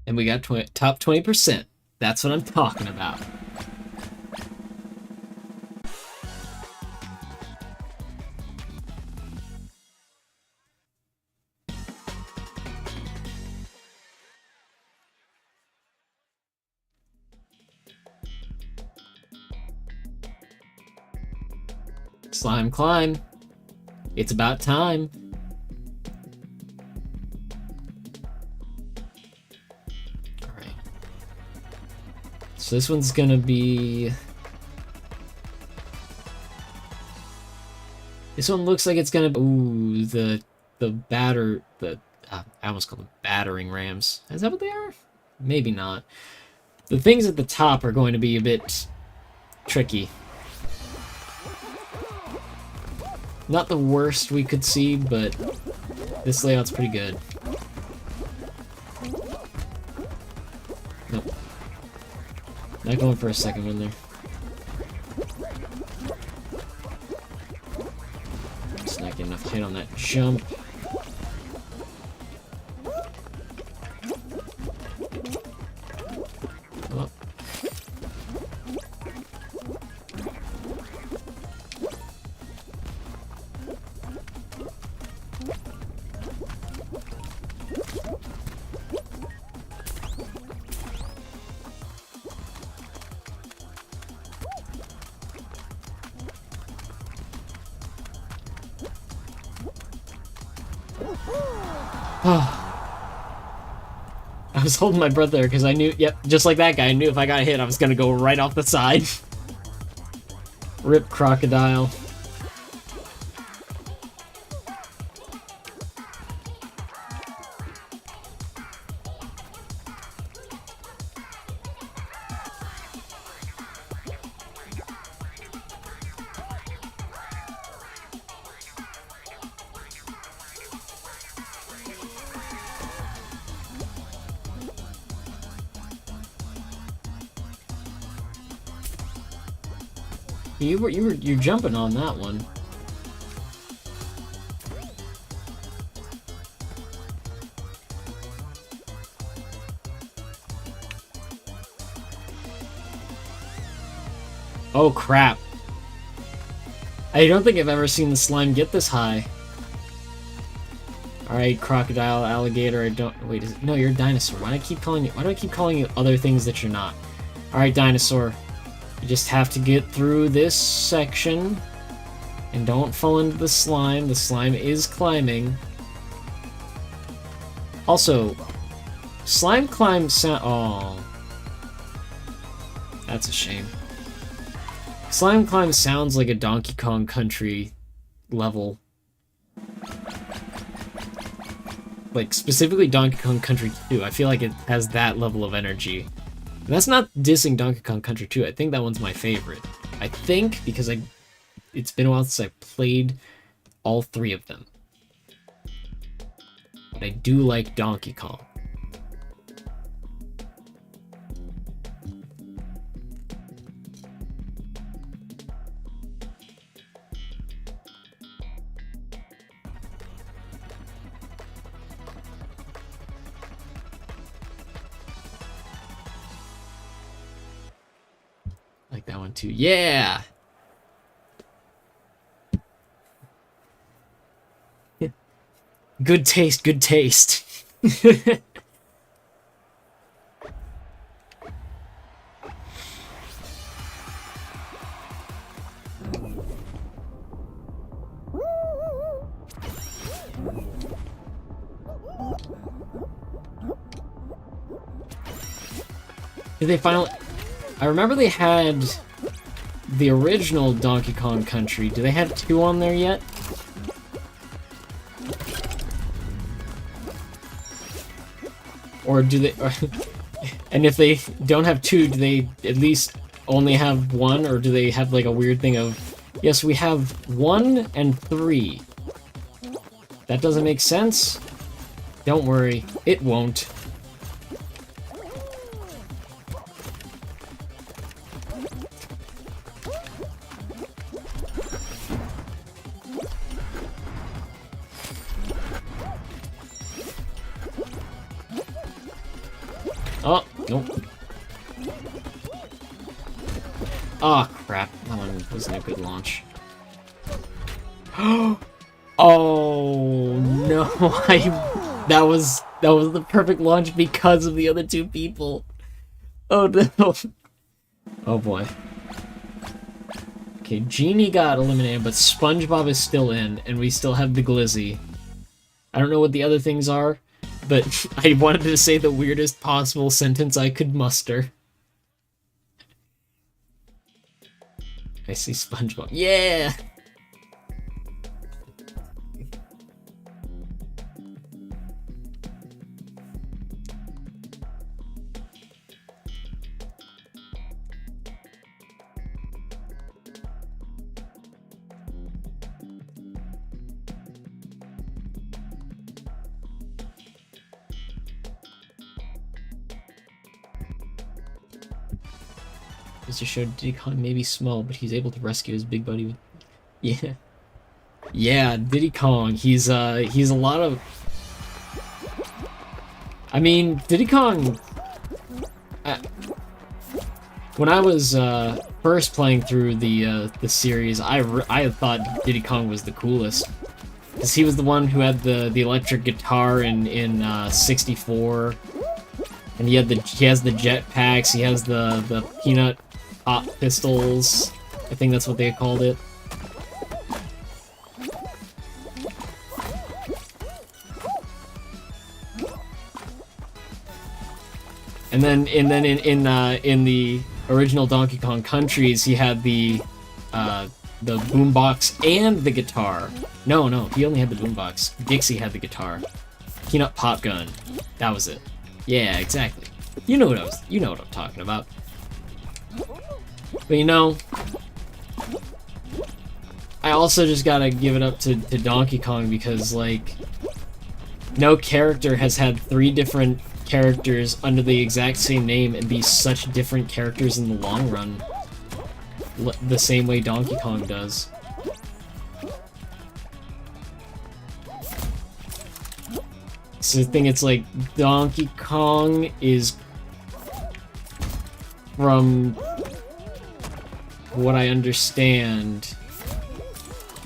And we got top 20%. That's what I'm talking about. Slime climb. It's about time. So this one's gonna be... This one looks like it's gonna... Ooh, the batter... I almost called them battering rams. Is that what they are? Maybe not. The things at the top are going to be a bit tricky. Not the worst we could see, but this layout's pretty good. Nope. Not going for a second one there. Just not getting enough hit on that jump. Oh. I was holding my breath there because I knew, yep, just like that guy, I knew if I got hit I was gonna go right off the side. Rip crocodile. You're jumping on that one. Oh crap. I don't think I've ever seen the slime get this high. Alright, crocodile, alligator, I don't... Wait, is it... No, you're a dinosaur. Why do I keep calling you... Why do I keep calling you other things that you're not? Alright, dinosaur. You just have to get through this section. And don't fall into the slime. The slime is climbing. Also, slime climb sound... Oh. That's a shame. Slime climb sounds like a Donkey Kong Country level. Like, specifically Donkey Kong Country 2. I feel like it has that level of energy. And that's not dissing Donkey Kong Country 2. I think that one's my favorite. I think, because it's been a while since I played all three of them. But I do like Donkey Kong. Like that one too. Yeah! Good taste, good taste. Did they finally... I remember they had the original Donkey Kong Country. Do they have 2 on there yet? Or do they... and if they don't have 2, do they at least only have 1? Or do they have like a weird thing of... Yes, we have 1 and 3. That doesn't make sense? Don't worry, it won't. Oh, nope. Oh, crap. That one wasn't a good launch. Oh, no. That was the perfect launch because of the other 2 people. Oh, no. Oh, boy. Okay, Genie got eliminated, but SpongeBob is still in, and we still have the Glizzy. I don't know what the other things are, but I wanted to say the weirdest possible sentence I could muster. I see SpongeBob. Yeah! Just to show Diddy Kong may be small, but he's able to rescue his big buddy with... Yeah. Yeah, Diddy Kong, he's a lot of... I mean, Diddy Kong... when I was first playing through the series, I thought Diddy Kong was the coolest. Because he was the one who had the electric guitar in 64. And he has the jetpacks, he has the peanut pop pistols. I think that's what they called it. And then in the original Donkey Kong Countries, he had the boombox and the guitar. No, he only had the boombox. Dixie had the guitar. Peanut pop gun. That was it. Yeah, exactly. You know what I'm talking about. But you know, I also just gotta give it up to Donkey Kong because, like, no character has had 3 different characters under the exact same name and be such different characters in the long run. The same way Donkey Kong does. So the thing, it's like, Donkey Kong is from what I understand,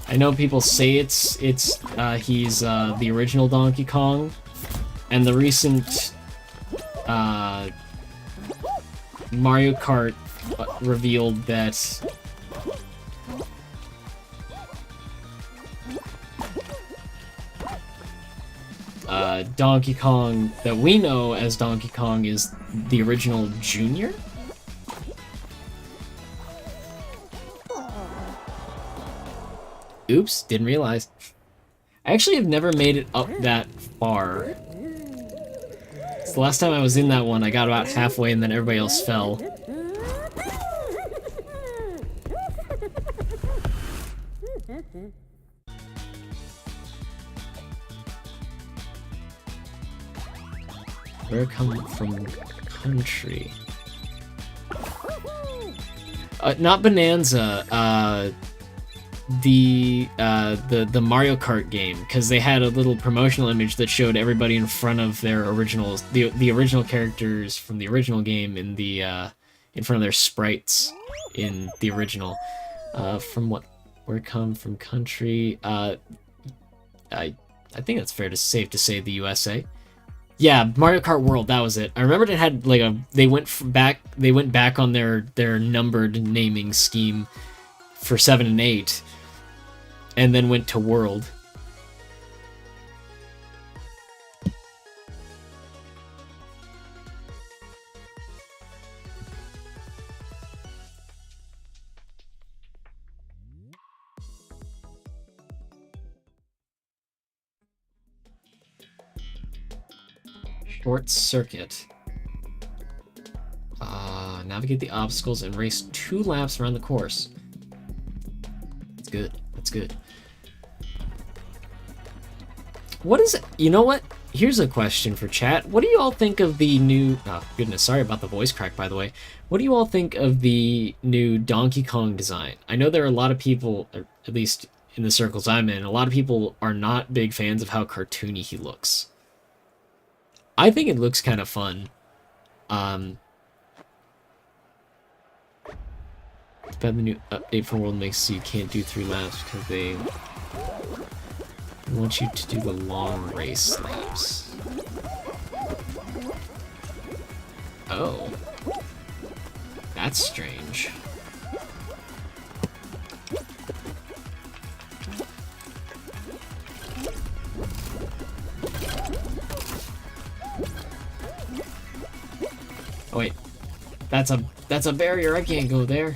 I know people say he's the original Donkey Kong, and the recent Mario Kart revealed that Donkey Kong that we know as Donkey Kong is the original Junior? Oops, didn't realize. I actually have never made it up that far. So the last time I was in that one, I got about halfway and then everybody else fell. Where come from country? Not Bonanza, the Mario Kart game, because they had a little promotional image that showed everybody in front of their originals, the original characters from the original game in the in front of their sprites in the original. From what? Where come from country? I think that's safe to say the USA. Yeah, Mario Kart World, that was it. I remembered it had like they went back on their numbered naming scheme for 7 and 8, and then went to World. Short circuit. Navigate the obstacles and race 2 laps around the course. That's good. That's good. What is it? You know what? Here's a question for chat. What do you all think of the new... Oh, goodness. Sorry about the voice crack, by the way. What do you all think of the new Donkey Kong design? I know there are a lot of people, or at least in the circles I'm in, a lot of people are not big fans of how cartoony he looks. I think it looks kind of fun. But the new update for World makes so you can't do 3 laps because they want you to do the long race laps. Oh. That's strange. Oh wait, that's a barrier. I can't go there.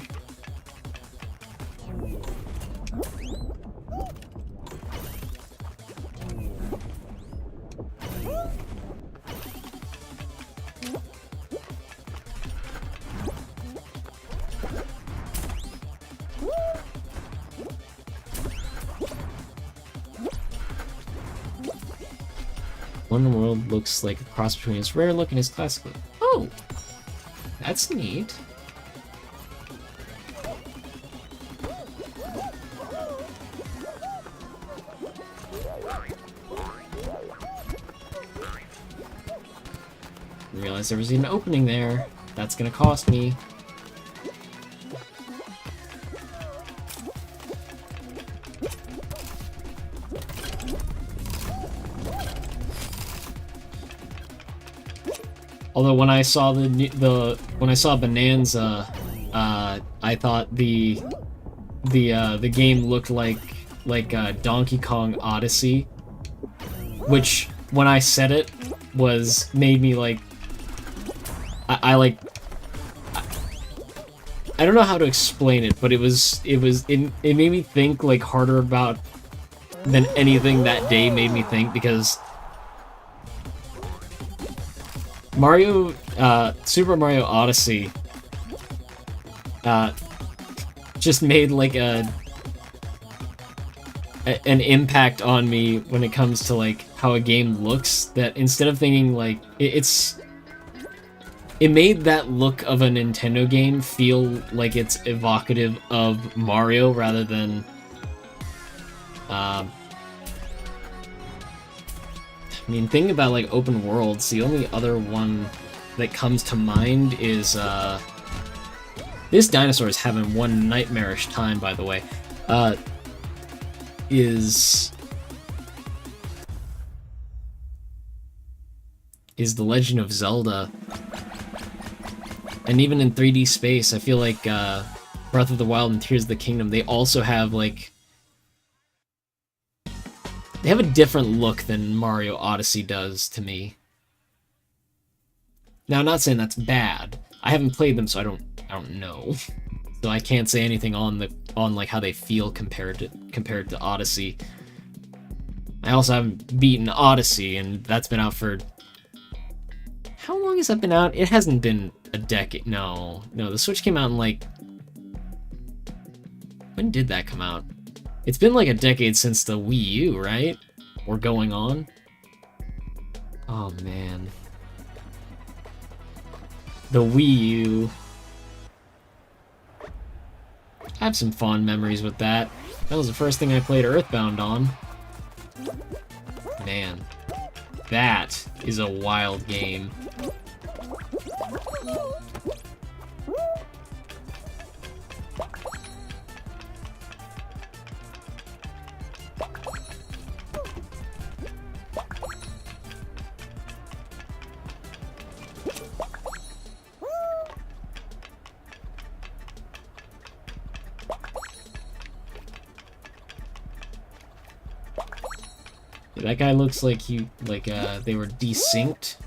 One World looks like a cross between its rare look and its classic look. Oh! That's neat. Didn't realize there was even an opening there. That's gonna cost me. Although when I saw when I saw Bonanza, I thought the game looked like Donkey Kong Odyssey, which when I said it made me like I don't know how to explain it, but it made me think like harder about than anything that day made me think, because Super Mario Odyssey just made like an impact on me when it comes to like how a game looks, that instead of thinking like it made that look of a Nintendo game feel like it's evocative of Mario rather than I mean, thinking about like open worlds, the only other one that comes to mind is This dinosaur is having one nightmarish time, by the way. Is The Legend of Zelda. And even in 3D space, I feel like Breath of the Wild and Tears of the Kingdom, they also have, like... They have a different look than Mario Odyssey does to me. Now, I'm not saying that's bad. I haven't played them, so I don't know. So I can't say anything on like how they feel compared to Odyssey. I also haven't beaten Odyssey, and that's been out for... How long has that been out? It hasn't been a decade. No, the Switch came out in, like... When did that come out? It's been like a decade since the Wii U, right? Or going on? Oh, man. The Wii U. I have some fond memories with that. That was the first thing I played Earthbound on. Man. That is a wild game. That guy looks like they were desynced.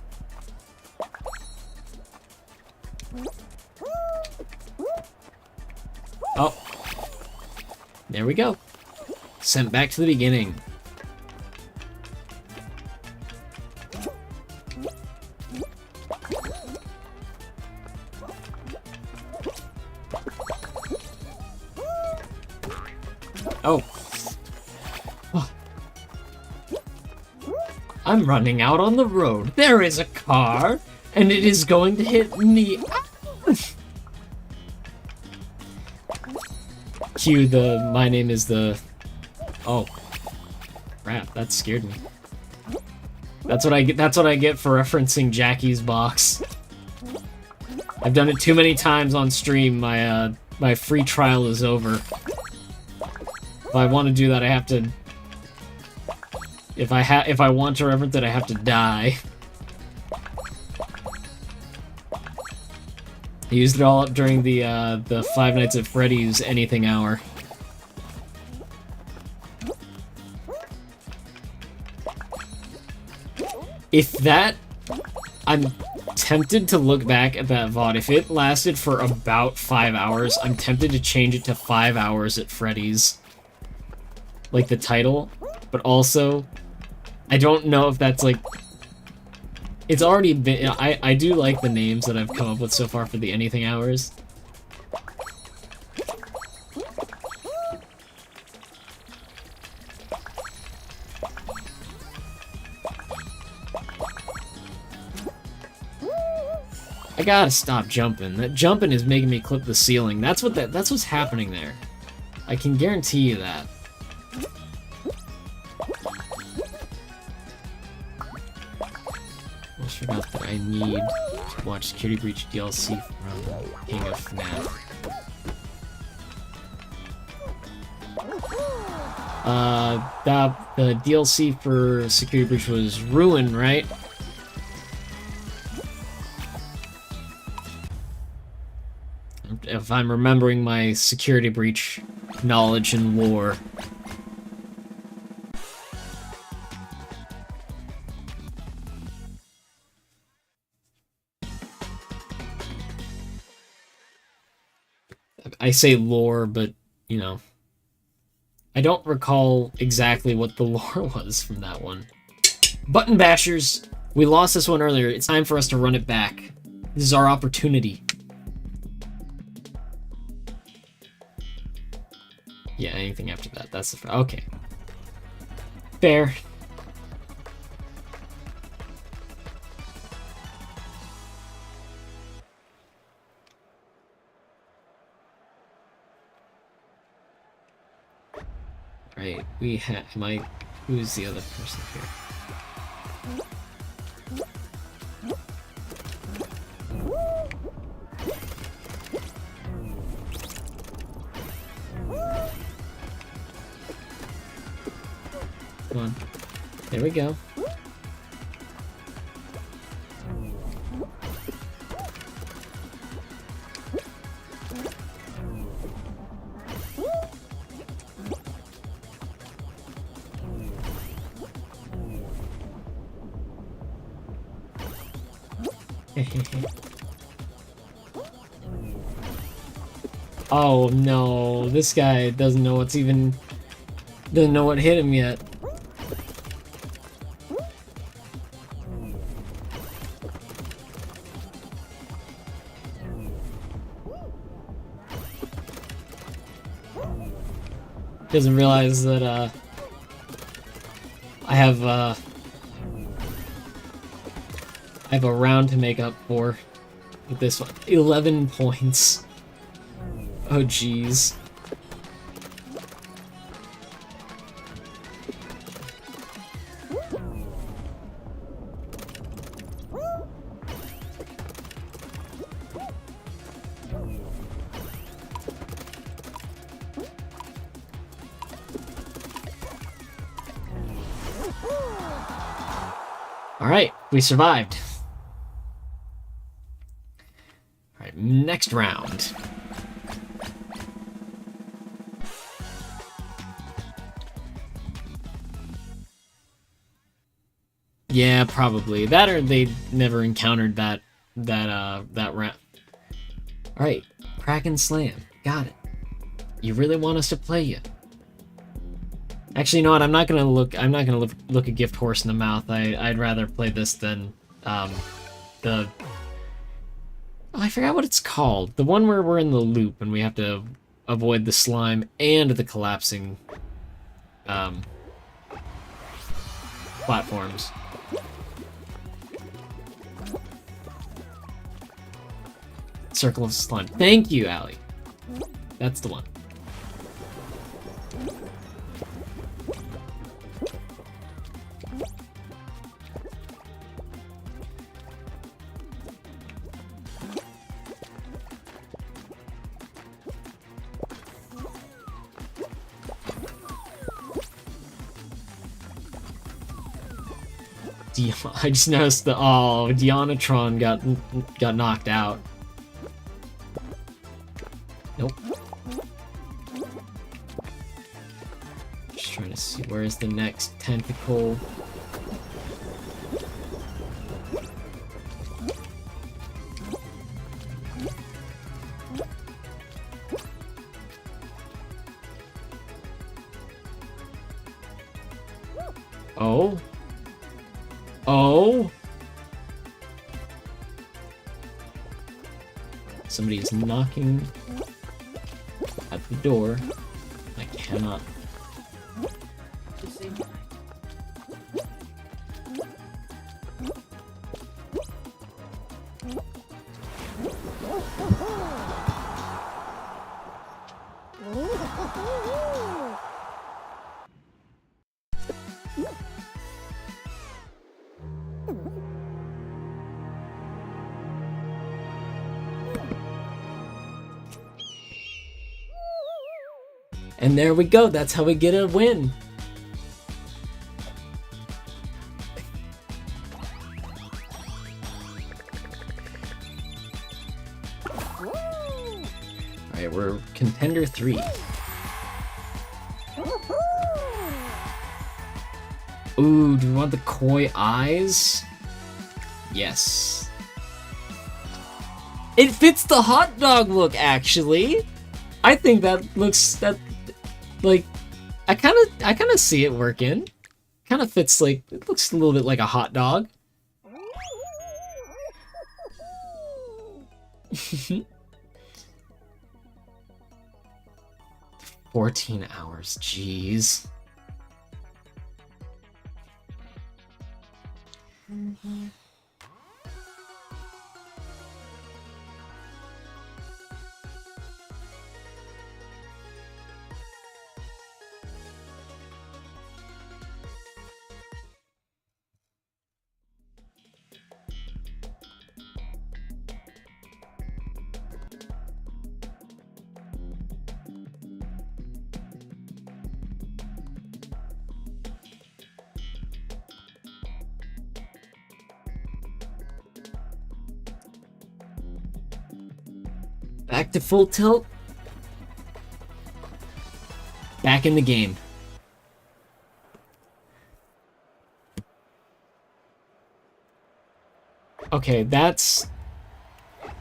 Oh. There we go. Sent back to the beginning. Oh. I'm running out on the road. There is a car, and it is going to hit me. Cue the my name is the... Oh. Crap, that scared me. That's what I get for referencing Jackie's box. I've done it too many times on stream. My free trial is over. If I want to do that, I have to... If I want to reference it, I have to die. I used it all up during the Five Nights at Freddy's anything hour. If that... I'm tempted to look back at that VOD. If it lasted for about 5 hours, I'm tempted to change it to 5 hours at Freddy's. Like the title. But also... I don't know if that's, like... It's already been... I do like the names that I've come up with so far for the anything hours. I gotta stop jumping. That jumping is making me clip the ceiling. That's what's happening there. I can guarantee you that. I forgot that I need to watch Security Breach DLC from King of FNAF. The DLC for Security Breach was Ruin, right? If I'm remembering my Security Breach knowledge and lore. I say lore, but, you know, I don't recall exactly what the lore was from that one. Button bashers, we lost this one earlier. It's time for us to run it back. This is our opportunity. Yeah, anything after that. That's the... Okay. Fair. Right, we have... Who's the other person here? Come on. There we go. Oh no, this guy doesn't know what hit him yet. Doesn't realize that I have a round to make up for with this one. 11 points. Oh jeez. Alright, we survived. Alright, next round. Yeah, probably. That or they never encountered that round. Alright, Kraken Slam. Got it. You really want us to play you? Actually, you know what? I'm not gonna look a gift horse in the mouth. I'd rather play this than the. Oh, I forgot what it's called. The one where we're in the loop and we have to avoid the slime and the collapsing platforms. Circle of Slime. Thank you, Allie. That's the one. I just noticed that Deonatron got knocked out. Nope. Just trying to see where's the next tentacle. Oh. Oh! Somebody is knocking at the door. I cannot. And there we go, that's how we get a win. Alright, we're contender 3. Ooh, do we want the koi eyes? Yes. It fits the hot dog look, actually. I think that looks like I kind of see it working. Kind of fits, like, it looks a little bit like a hot dog. 14 hours, jeez. Back to full tilt. Back in the game. Okay, that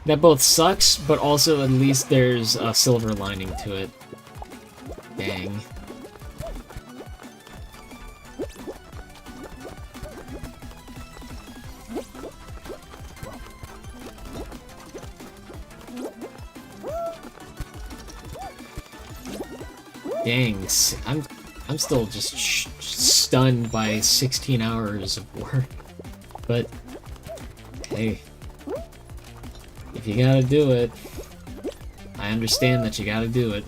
both sucks, but also at least there's a silver lining to it. Dang. Dang, I'm still just stunned by 16 hours of work. But hey, if you gotta do it, I understand that you gotta do it.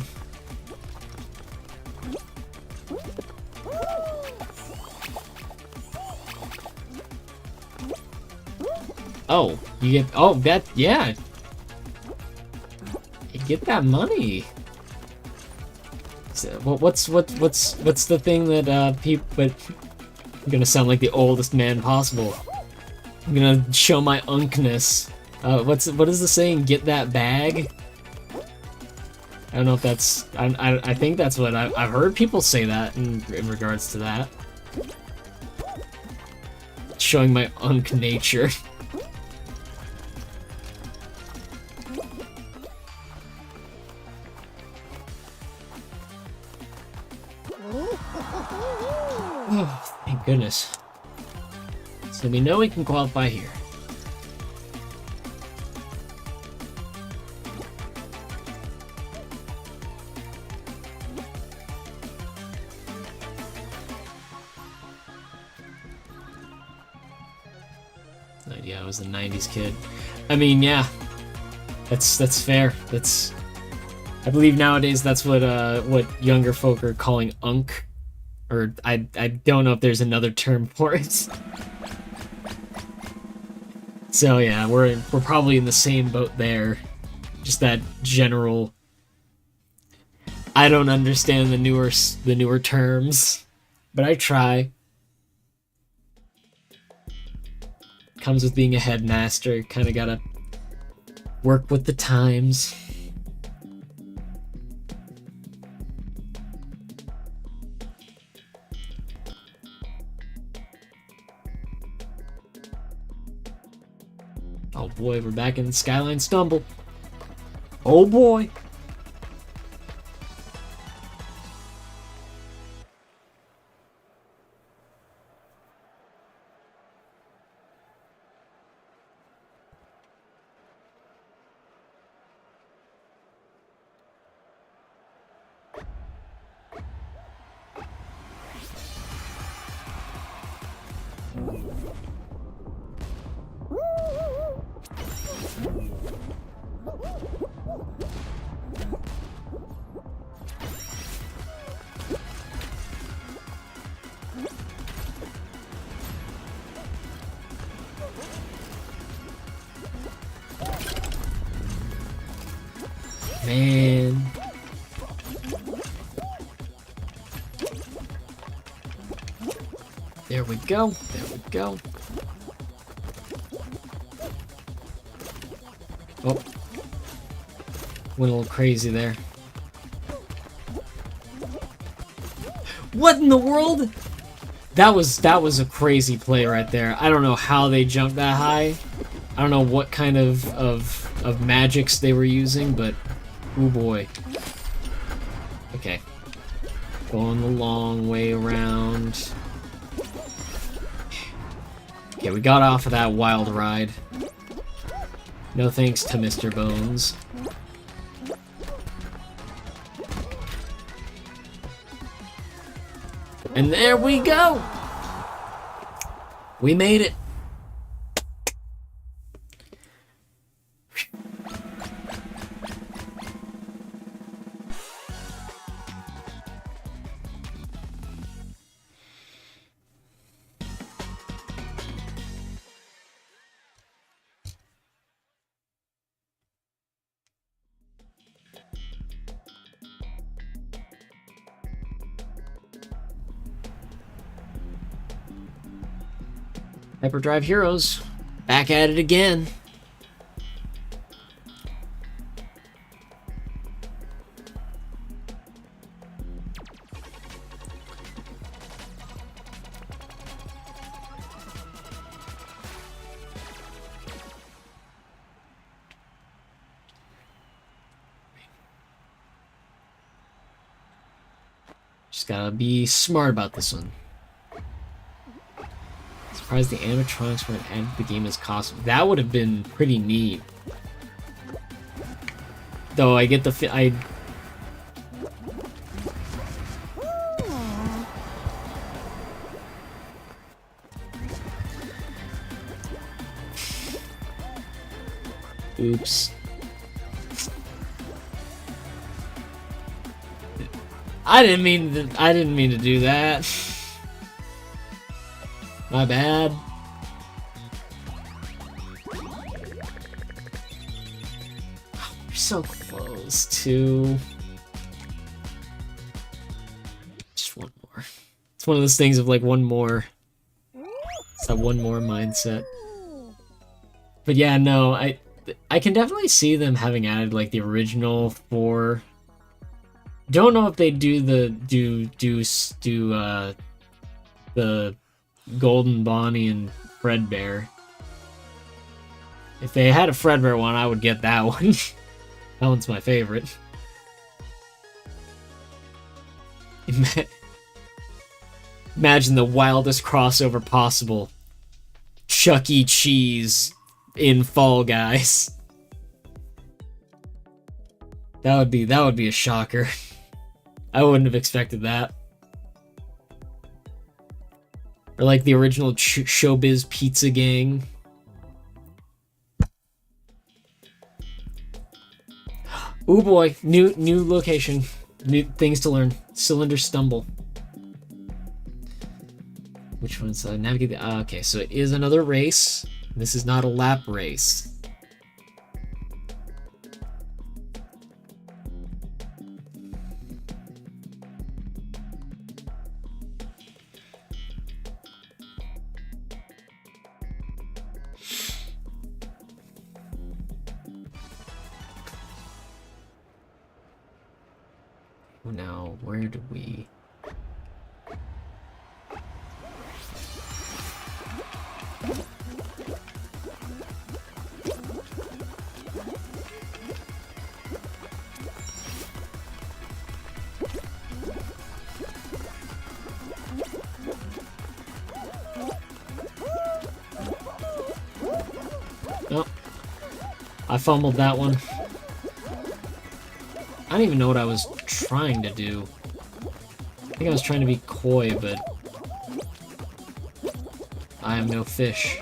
Oh, you get, oh, that, yeah. You get that money. So, what's the thing that, but I'm gonna sound like the oldest man possible. I'm gonna show my unkness. What is the saying? Get that bag? I don't know if that's, I think that's what I've heard people say that in regards to that. Showing my unk nature. Oh, thank goodness. So we know we can qualify here. Yeah, I was a 90s kid. I mean, yeah. That's fair. That's, I believe nowadays that's what younger folk are calling unk. Or I don't know if there's another term for it. So yeah, we're probably in the same boat there. Just that general, I don't understand the newer terms, but I try. Comes with being a headmaster, kind of gotta work with the times. Oh boy, we're back in the Skyline Stumble. Oh boy. Man. There we go. There we go. Oh. Went a little crazy there. What in the world? That was a crazy play right there. I don't know how they jumped that high. I don't know what kind of magics they were using, but oh boy. Okay. Going the long way around. Okay, we got off of that wild ride. No thanks to Mr. Bones. And there we go! We made it! Hyperdrive Heroes, back at it again. Just gotta be smart about this one. Surprised the animatronics weren't added to the game as costumes. That would have been pretty neat. Though I get the Oops. I didn't mean to do that. My bad. We're so close to just one more. It's one of those things of like one more. It's that one more mindset. But yeah, no, I can definitely see them having added like the original 4. Don't know if they do the Golden Bonnie and Fredbear. If they had a Fredbear one, I would get that one. That one's my favorite. Imagine the wildest crossover possible. Chuck E. Cheese in Fall Guys. That would be a shocker. I wouldn't have expected that. Or like the original Showbiz Pizza Gang. Oh boy, new location, new things to learn. Cylinder Stumble. Which one's navigate the? Okay, so it is another race. This is not a lap race. Now, where do we... Oh, I fumbled that one. I don't even know what I was trying to do. I think I was trying to be coy, but I am no fish.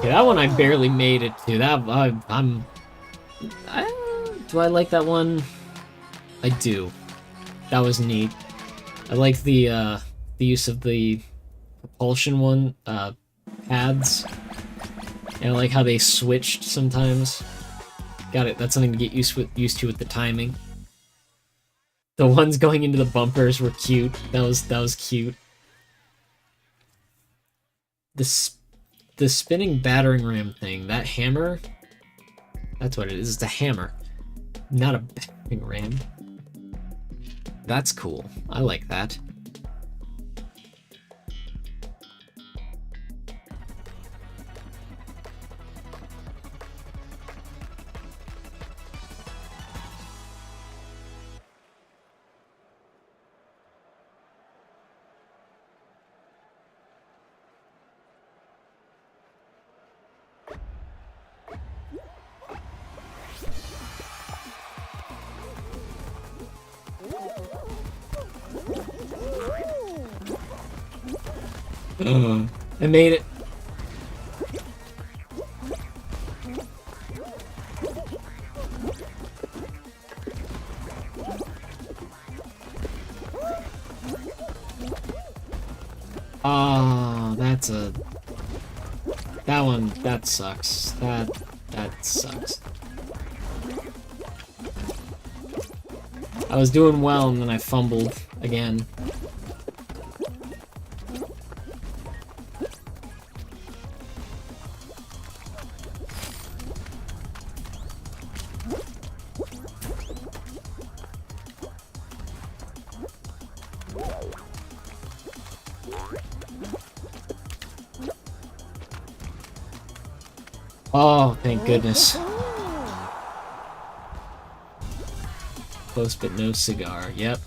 Yeah, that one I barely made it to. That do I like that one? I do. That was neat. I like the use of the propulsion one pads. And I like how they switched sometimes. Got it. That's something to get used to with the timing. The ones going into the bumpers were cute. That was cute. The spinning battering ram thing, that hammer, that's what it is. It's a hammer, not a battering ram. That's cool. I like that. I made it. Oh, that's a... That one, that sucks. That sucks. I was doing well and then I fumbled again. Oh, thank goodness. Close but no cigar. Yep.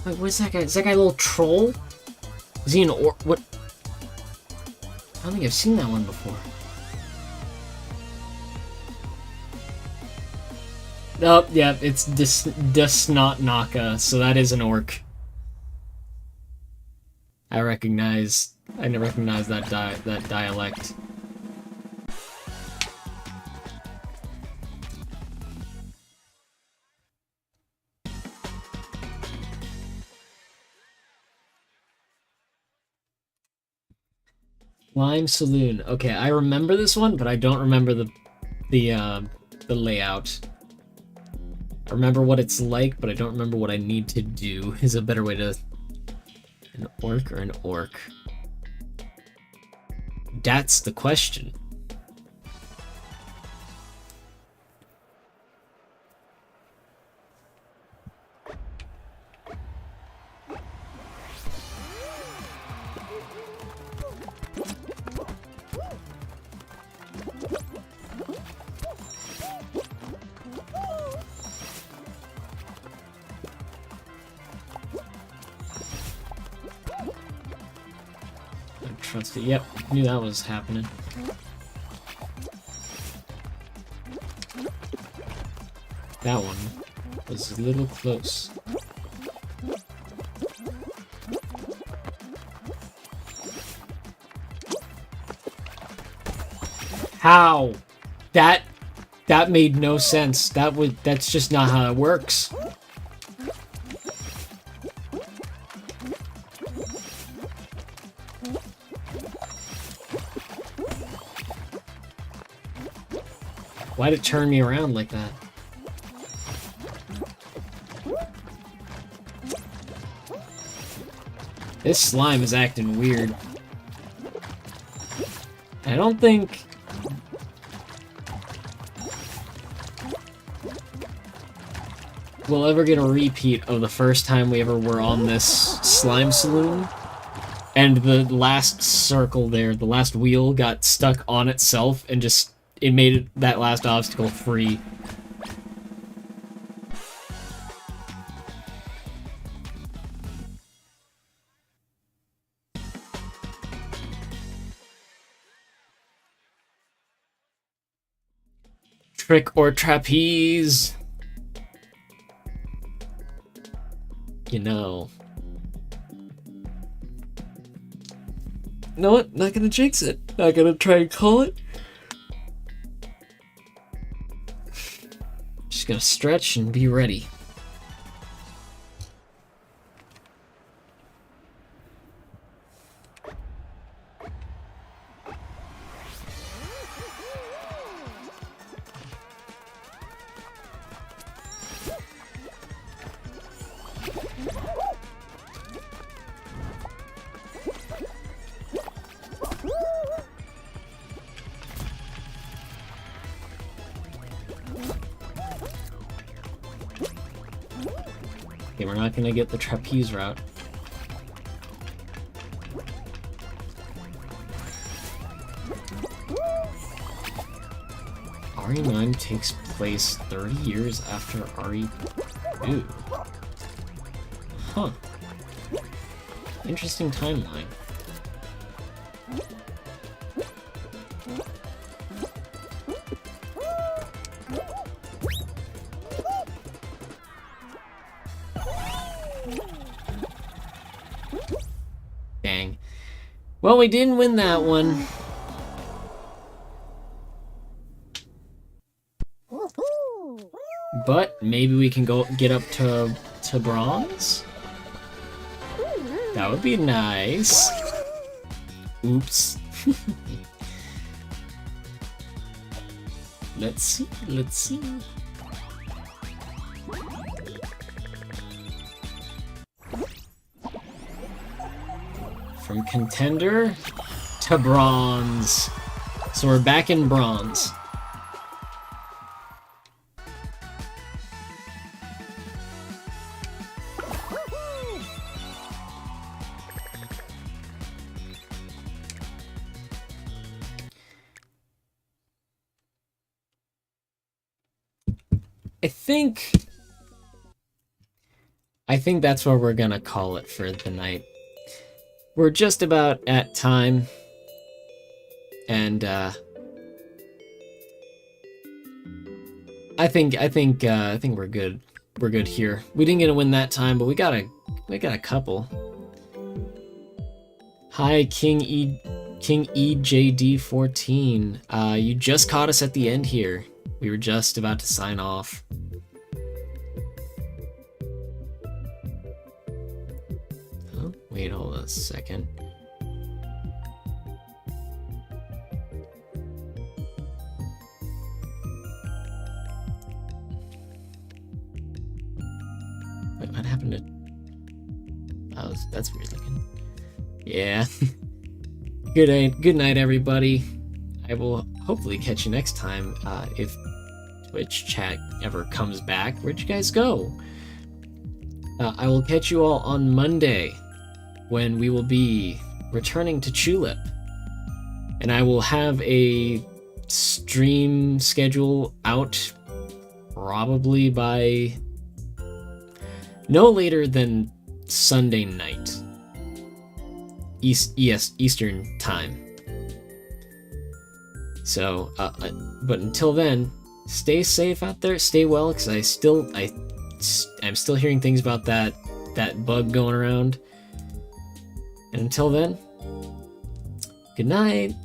Wait, what's that guy? Is that guy a little troll? Is he an what? I don't think I've seen that one before. Oh, yeah, it's Desnot Naka, so that is an orc. I recognize that that dialect. Lime Saloon. Okay, I remember this one, but I don't remember the layout. I remember what it's like, but I don't remember what I need to do. Is a better way to... An orc or an orc? That's the question. Trust it. Yep, knew that was happening. That one was a little close. How? That made no sense. That's just not how it works. Why'd it turn me around like that? This slime is acting weird. I don't think... we'll ever get a repeat of the first time we ever were on this slime saloon. And the last circle there, the last wheel got stuck on itself and just... it made that last obstacle free. Trick or trapeze? You know. You know what? Not gonna jinx it. Not gonna try and call it. Just gonna stretch and be ready. Okay, we're not gonna get the trapeze route. RE9 takes place 30 years after RE2. Huh. Interesting timeline. Dang. Well, we didn't win that one. But maybe we can go get up to bronze? That would be nice. Oops. Let's see. Let's see. From contender to bronze. So we're back in bronze. I think that's where we're gonna call it for the night. We're just about at time, and I think we're good. We're good here. We didn't get a win that time, but we got a couple. Hi, King EJD14. You just caught us at the end here. We were just about to sign off. Oh, wait, hold on a second. Wait, what happened to... Oh, that's weird looking. Yeah. Good night, everybody. I will hopefully catch you next time, if Twitch chat ever comes back. Where'd you guys go? I will catch you all on Monday, when we will be returning to Tulip. And I will have a stream schedule out probably by no later than Sunday night. Eastern time. So, but until then, stay safe out there, stay well, because I'm still hearing things about that bug going around. And until then, good night.